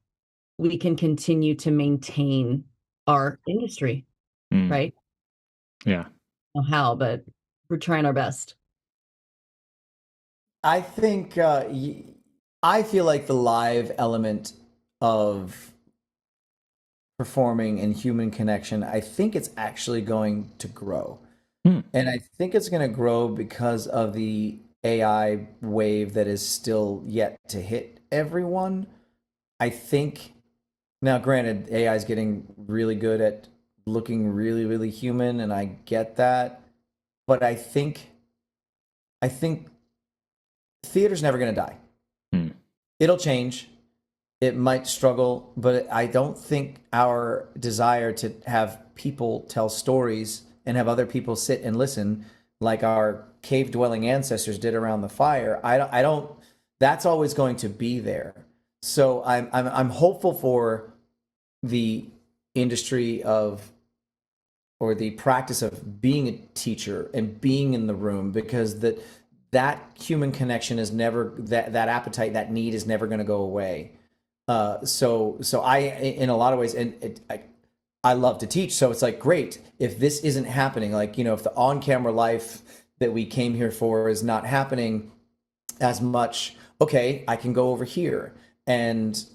Speaker 1: we can continue to maintain our industry, right?
Speaker 3: Yeah.
Speaker 1: I don't know how, but we're trying our best.
Speaker 2: I think I feel like the live element of performing and human connection, I think it's actually going to grow. And I think it's going to grow because of the AI wave that is still yet to hit everyone. I think now, granted, AI is getting really good at looking really, really human, and I get that. But I think theater's never going to die. It'll change. It might struggle, but I don't think our desire to have people tell stories and have other people sit and listen like our cave dwelling ancestors did around the fire, I don't that's always going to be there. So I'm hopeful for the industry of or the practice of being a teacher and being in the room, because that human connection is never, that appetite, that need is never going to go away. So I, in a lot of ways, and I love to teach. So it's like, great, if this isn't happening, like, if the on-camera life that we came here for is not happening as much, okay, I can go over here. And,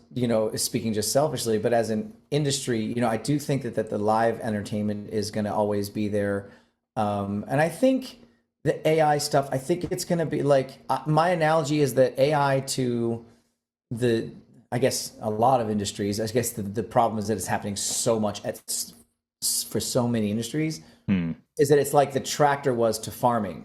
Speaker 2: speaking just selfishly, but as an industry, I do think that the live entertainment is going to always be there. And I think the AI stuff, I think it's going to be like, my analogy is that AI to I guess a lot of industries, I guess the problem is that it's happening so much for so many industries, is that it's like the tractor was to farming,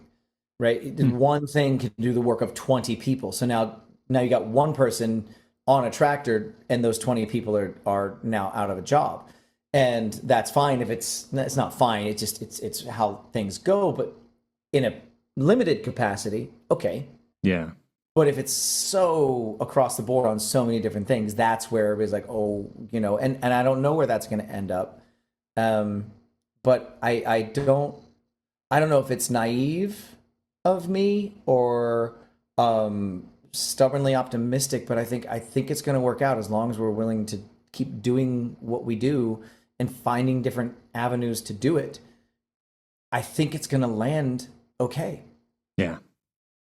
Speaker 2: right? One thing can do the work of 20 people. So now you got one person on a tractor, and those 20 people are now out of a job. And that's fine if it's not fine. It's how things go, but in a limited capacity, okay.
Speaker 3: Yeah.
Speaker 2: But if it's so across the board on so many different things, that's where everybody's like, oh, and I don't know where that's going to end up. But I don't know if it's naive of me or stubbornly optimistic, but I think it's going to work out as long as we're willing to keep doing what we do and finding different avenues to do it. I think it's going to land okay.
Speaker 3: Yeah.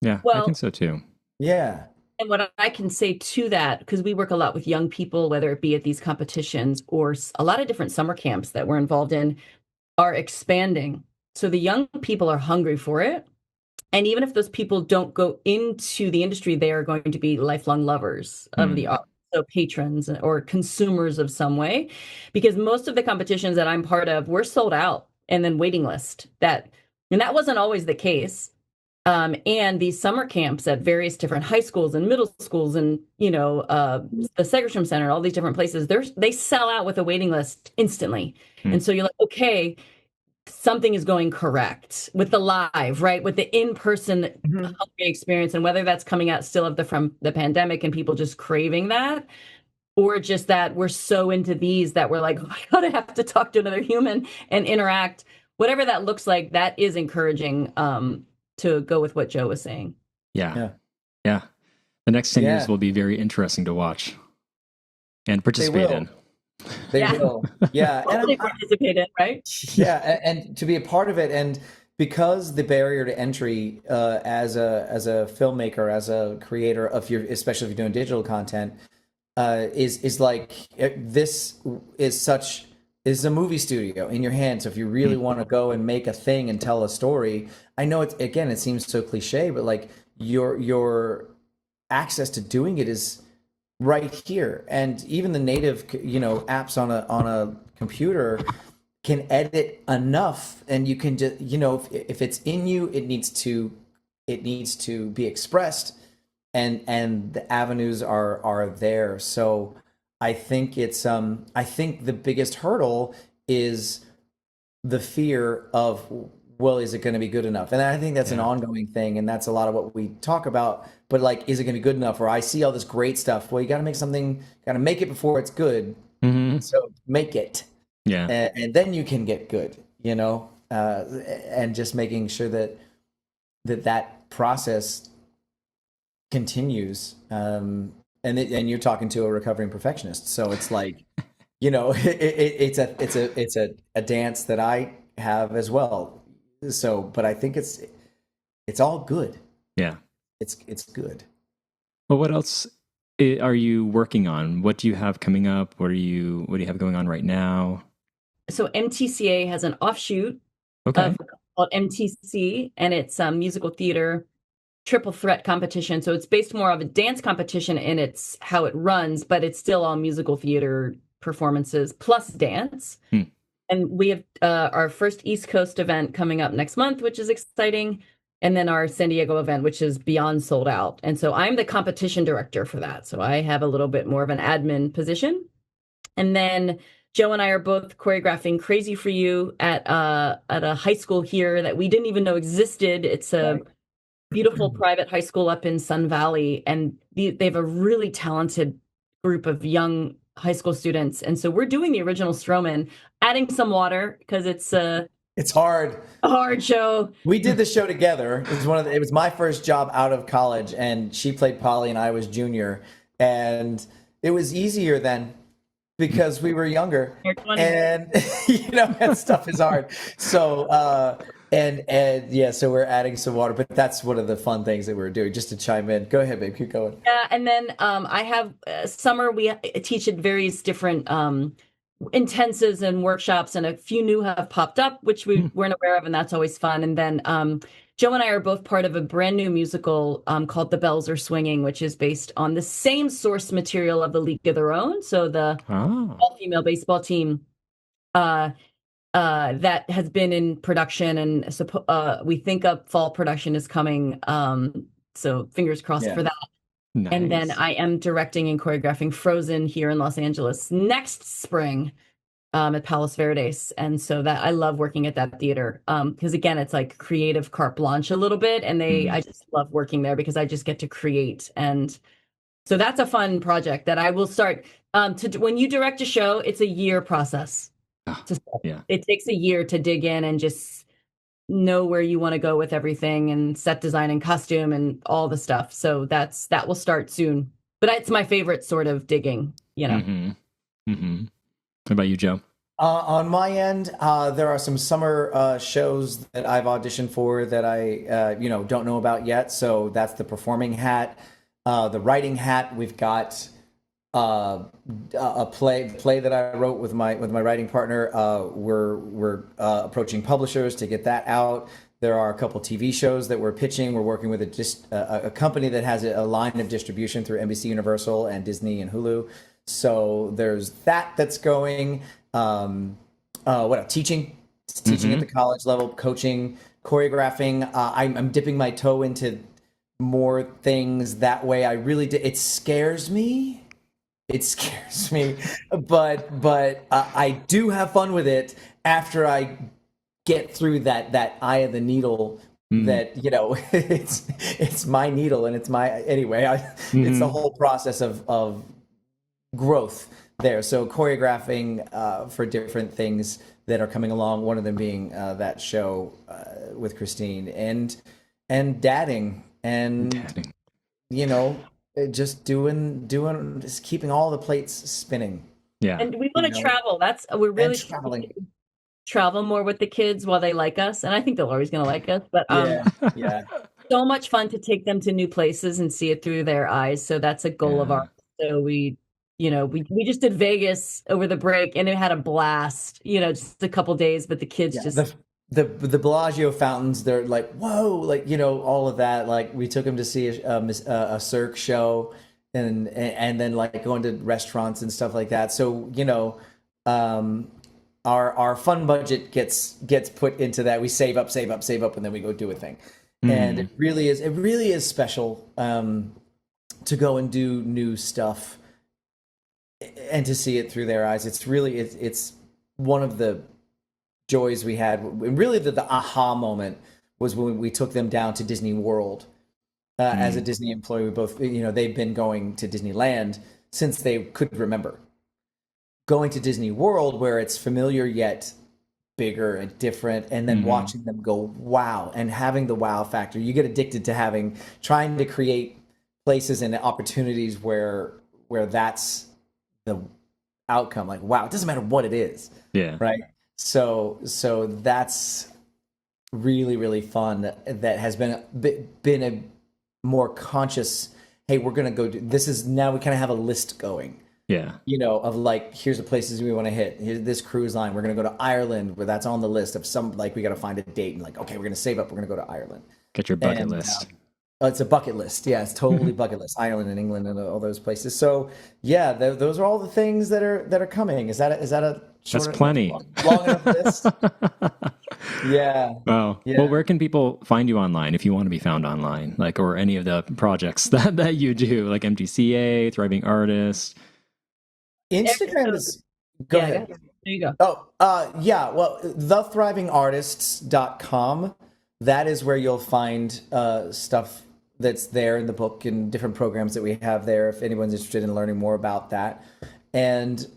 Speaker 3: Yeah,
Speaker 1: Well,
Speaker 3: I think so too.
Speaker 2: Yeah.
Speaker 1: And what I can say to that, because we work a lot with young people, whether it be at these competitions or a lot of different summer camps that we're involved in, are expanding. So the young people are hungry for it. And even if those people don't go into the industry, they are going to be lifelong lovers of the art. So patrons or consumers of some way, because most of the competitions that I'm part of, we're sold out and then waiting list and that wasn't always the case. And these summer camps at various different high schools and middle schools and, the Segerstrom Center, all these different places, they sell out with a waiting list instantly. And so you're like, okay, something is going correct with the live, right? With the in-person experience, and whether that's coming out still from the pandemic and people just craving that, or just that we're so into these that we're like, oh my God, I have to talk to another human and interact. Whatever that looks like, that is encouraging to go with what Joe was saying.
Speaker 3: Yeah. The next 10 years will be very interesting to watch and participate in.
Speaker 2: They will. Yeah.
Speaker 1: And participate in, right?
Speaker 2: Yeah. And to be a part of it. And because the barrier to entry as a filmmaker, as a creator, especially if you're doing digital content, is like, this is a movie studio in your hand. So if you really want to go and make a thing and tell a story, I know it seems so cliche, but like your access to doing it is right here. And even the native, apps on a computer, can edit enough, and you can just, if it's in you, it needs to be expressed, and the avenues are there. So I think the biggest hurdle is the fear of, well, is it going to be good enough? And I think that's an ongoing thing, and that's a lot of what we talk about. But like, is it going to be good enough? Or I see all this great stuff. Well, you got to make something, got to make it before it's good. So make it, and then you can get good. And just making sure that process continues. And you're talking to a recovering perfectionist, so it's like, it's a dance that I have as well. So, but I think it's all good.
Speaker 3: Yeah.
Speaker 2: It's good.
Speaker 3: Well, what else are you working on? What do you have coming up? What do you have going on right now?
Speaker 1: So MTCA has an offshoot called MTC, and it's a musical theater triple threat competition. So it's based more of a dance competition in its how it runs, but it's still all musical theater performances plus dance. And we have our first East Coast event coming up next month, which is exciting. And then our San Diego event, which is beyond sold out. And so I'm the competition director for that. So I have a little bit more of an admin position. And then Joe and I are both choreographing Crazy for You at a high school here that we didn't even know existed. It's a beautiful private high school up in Sun Valley, and they have a really talented group of young high school students. And so we're doing the original Stroman, adding some water because it's
Speaker 2: hard.
Speaker 1: A hard show.
Speaker 2: We did the show together. It was my first job out of college, and she played Polly and I was junior, and it was easier then because we were younger, and that stuff is hard. So so we're adding some water, but that's one of the fun things that we're doing. Just to chime in, go ahead, babe, keep going.
Speaker 1: Yeah, and then I have summer. We teach at various different intensives and workshops, and a few new have popped up, which we weren't aware of, and that's always fun. And then Joe and I are both part of a brand new musical called The Bells Are Swinging, which is based on the same source material of The League of Their Own. So the all-female baseball team that has been in production, and we think a fall production is coming. So fingers crossed for that.
Speaker 3: Nice.
Speaker 1: And then I am directing and choreographing Frozen here in Los Angeles next spring at Palos Verdes. And so that I love working at that theater because again, it's like creative carte blanche a little bit. And I just love working there because I just get to create. And so that's a fun project that I will start when you direct a show, it's a year process. It takes a year to dig in and just know where you want to go with everything and set design and costume and all the stuff. So that will start soon. But it's my favorite sort of digging,
Speaker 3: What about you, Joe?
Speaker 2: On my end, there are some summer shows that I've auditioned for that I don't know about yet. So that's the performing hat, the writing hat. We've got a play that I wrote with my writing partner. We're approaching publishers to get that out. There are a couple TV shows that we're pitching. We're working with a company that has a line of distribution through NBC Universal and Disney and Hulu. So there's that's going. What else? Teaching at the college level, coaching, choreographing. I'm dipping my toe into more things that way. I really it scares me. It scares me, but I do have fun with it after I get through that eye of the needle. That it's my needle and it's my it's the whole process of growth there. So choreographing for different things that are coming along. One of them being that show with Christine and dadding and just just keeping all the plates spinning.
Speaker 3: Yeah.
Speaker 1: And we want to travel. We're really traveling. Travel more with the kids while they like us. And I think they're always going to like us, but
Speaker 2: yeah.
Speaker 1: So much fun to take them to new places and see it through their eyes. So that's a goal of ours. So we just did Vegas over the break and it had a blast, just a couple days, but the kids
Speaker 2: the Bellagio fountains, they're like, whoa, like, all of that. Like we took them to see a Cirque show and then like going to restaurants and stuff like that. So, our fun budget gets put into that. We save up, and then we go do a thing. And it really is special to go and do new stuff and to see it through their eyes. It's one of the joys we had. And really the aha moment was when we took them down to Disney World. As a Disney employee, we both, they've been going to Disneyland since they could remember. Going to Disney World, where it's familiar yet bigger and different, and then watching them go wow, and having the wow factor. You get addicted to trying to create places and opportunities where that's the outcome. Like, wow, it doesn't matter what it is.
Speaker 3: Yeah.
Speaker 2: Right. So that's really, really fun. That has been a more conscious, hey, we're going to go do this. Is now we kind of have a list going.
Speaker 3: Yeah.
Speaker 2: Of like, here's the places we want to hit. Here's this cruise line. We're going to go to Ireland, where that's on the list of some, like, we got to find a date and like, okay, we're going to save up. We're going to go to Ireland.
Speaker 3: Get your bucket list.
Speaker 2: It's a bucket list. Yeah, it's totally bucket list. Ireland and England and all those places. So yeah, those are all the things that are coming. Is that a short,
Speaker 3: that's plenty.
Speaker 2: Long enough list? Yeah.
Speaker 3: Wow. Yeah. Well, where can people find you online if you want to be found online, like, or any of the projects that you do, like MTCA, Thriving Artist?
Speaker 2: Instagram is go ahead.
Speaker 1: There you go.
Speaker 2: Yeah. Well, thethrivingArtists.com. That is where you'll find stuff that's there in the book and different programs that we have there, if anyone's interested in learning more about that. And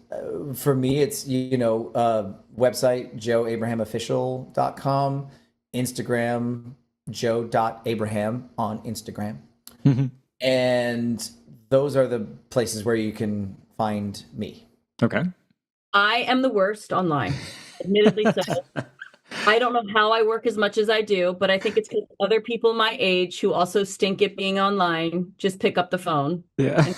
Speaker 2: for me, it's website joeabrahamofficial.com, Instagram joe.abraham on Instagram. And those are the places where you can find me.
Speaker 3: Okay.
Speaker 1: I am the worst online, admittedly so. I don't know how I work as much as I do, but I think it's because other people my age who also stink at being online just pick up the phone.
Speaker 3: Yeah.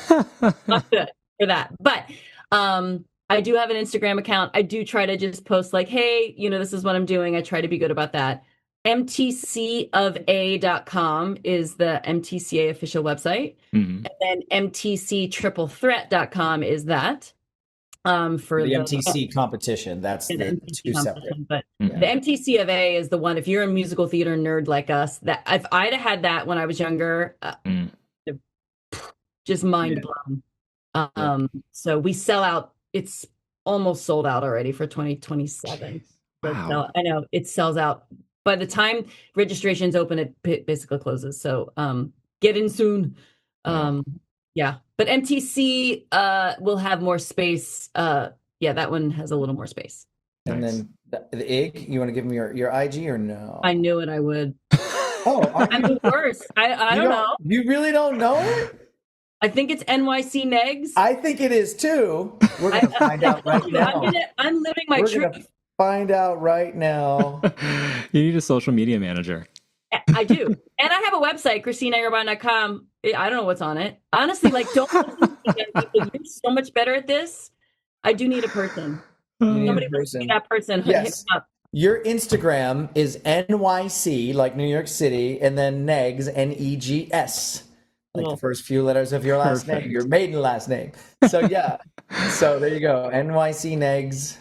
Speaker 1: Not good for that. But I do have an Instagram account. I do try to just post like, hey, this is what I'm doing. I try to be good about that. MTCofa.com is the MTCA official website. And then MTCTripleThreat.com is that. For
Speaker 2: the MTC competition, that's the two separate.
Speaker 1: But the MTC of A is the one. If you're a musical theater nerd like us, that if I'd have had that when I was younger, just mind blown. So we sell out. It's almost sold out already for 2027.
Speaker 3: Wow.
Speaker 1: I know it sells out by the time registrations open. It basically closes. So get in soon. Yeah, but MTC will have more space. That one has a little more space.
Speaker 2: And then the IG, you want to give me your IG or no?
Speaker 1: I knew it. I would. I'm the worst. I don't know.
Speaker 2: You really don't know it?
Speaker 1: I think it's NYC Negs.
Speaker 2: I think it is too. We're going to find out right now.
Speaker 1: I'm living my truth.
Speaker 2: Find out right now.
Speaker 3: You need a social media manager.
Speaker 1: I do. And I have a website, ChristinaNegherbon.com. I don't know what's on it. Honestly, don't you're so much better at this. I do need a person. Somebody be that person.
Speaker 2: Yes. Your Instagram is NYC, like New York City, and then Negs, Negs, like the first few letters of your last name, your maiden last name. So yeah. So there you go. NYC Negs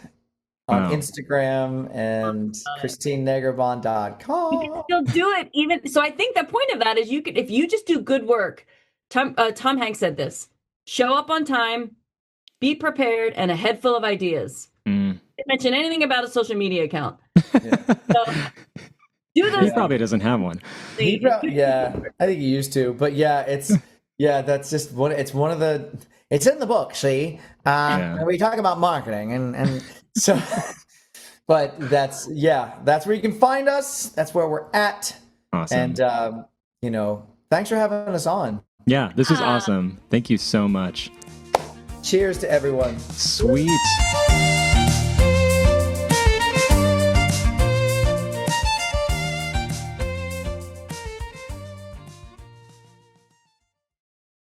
Speaker 2: on Instagram and ChristineNegherbon.com.
Speaker 1: You can still do it even. So I think the point of that is if you just do good work. Tom Hanks said this: show up on time, be prepared, and a head full of ideas. Didn't mention anything about a social media account. So, do those.
Speaker 3: He probably doesn't have one.
Speaker 2: I think he used to, but that's just one. It's one of the. It's in the book. See, we talk about marketing and so. But that's where you can find us. That's where we're at.
Speaker 3: Awesome.
Speaker 2: And thanks for having us on.
Speaker 3: Yeah, this is awesome. Thank you so much.
Speaker 2: Cheers to everyone.
Speaker 3: Sweet.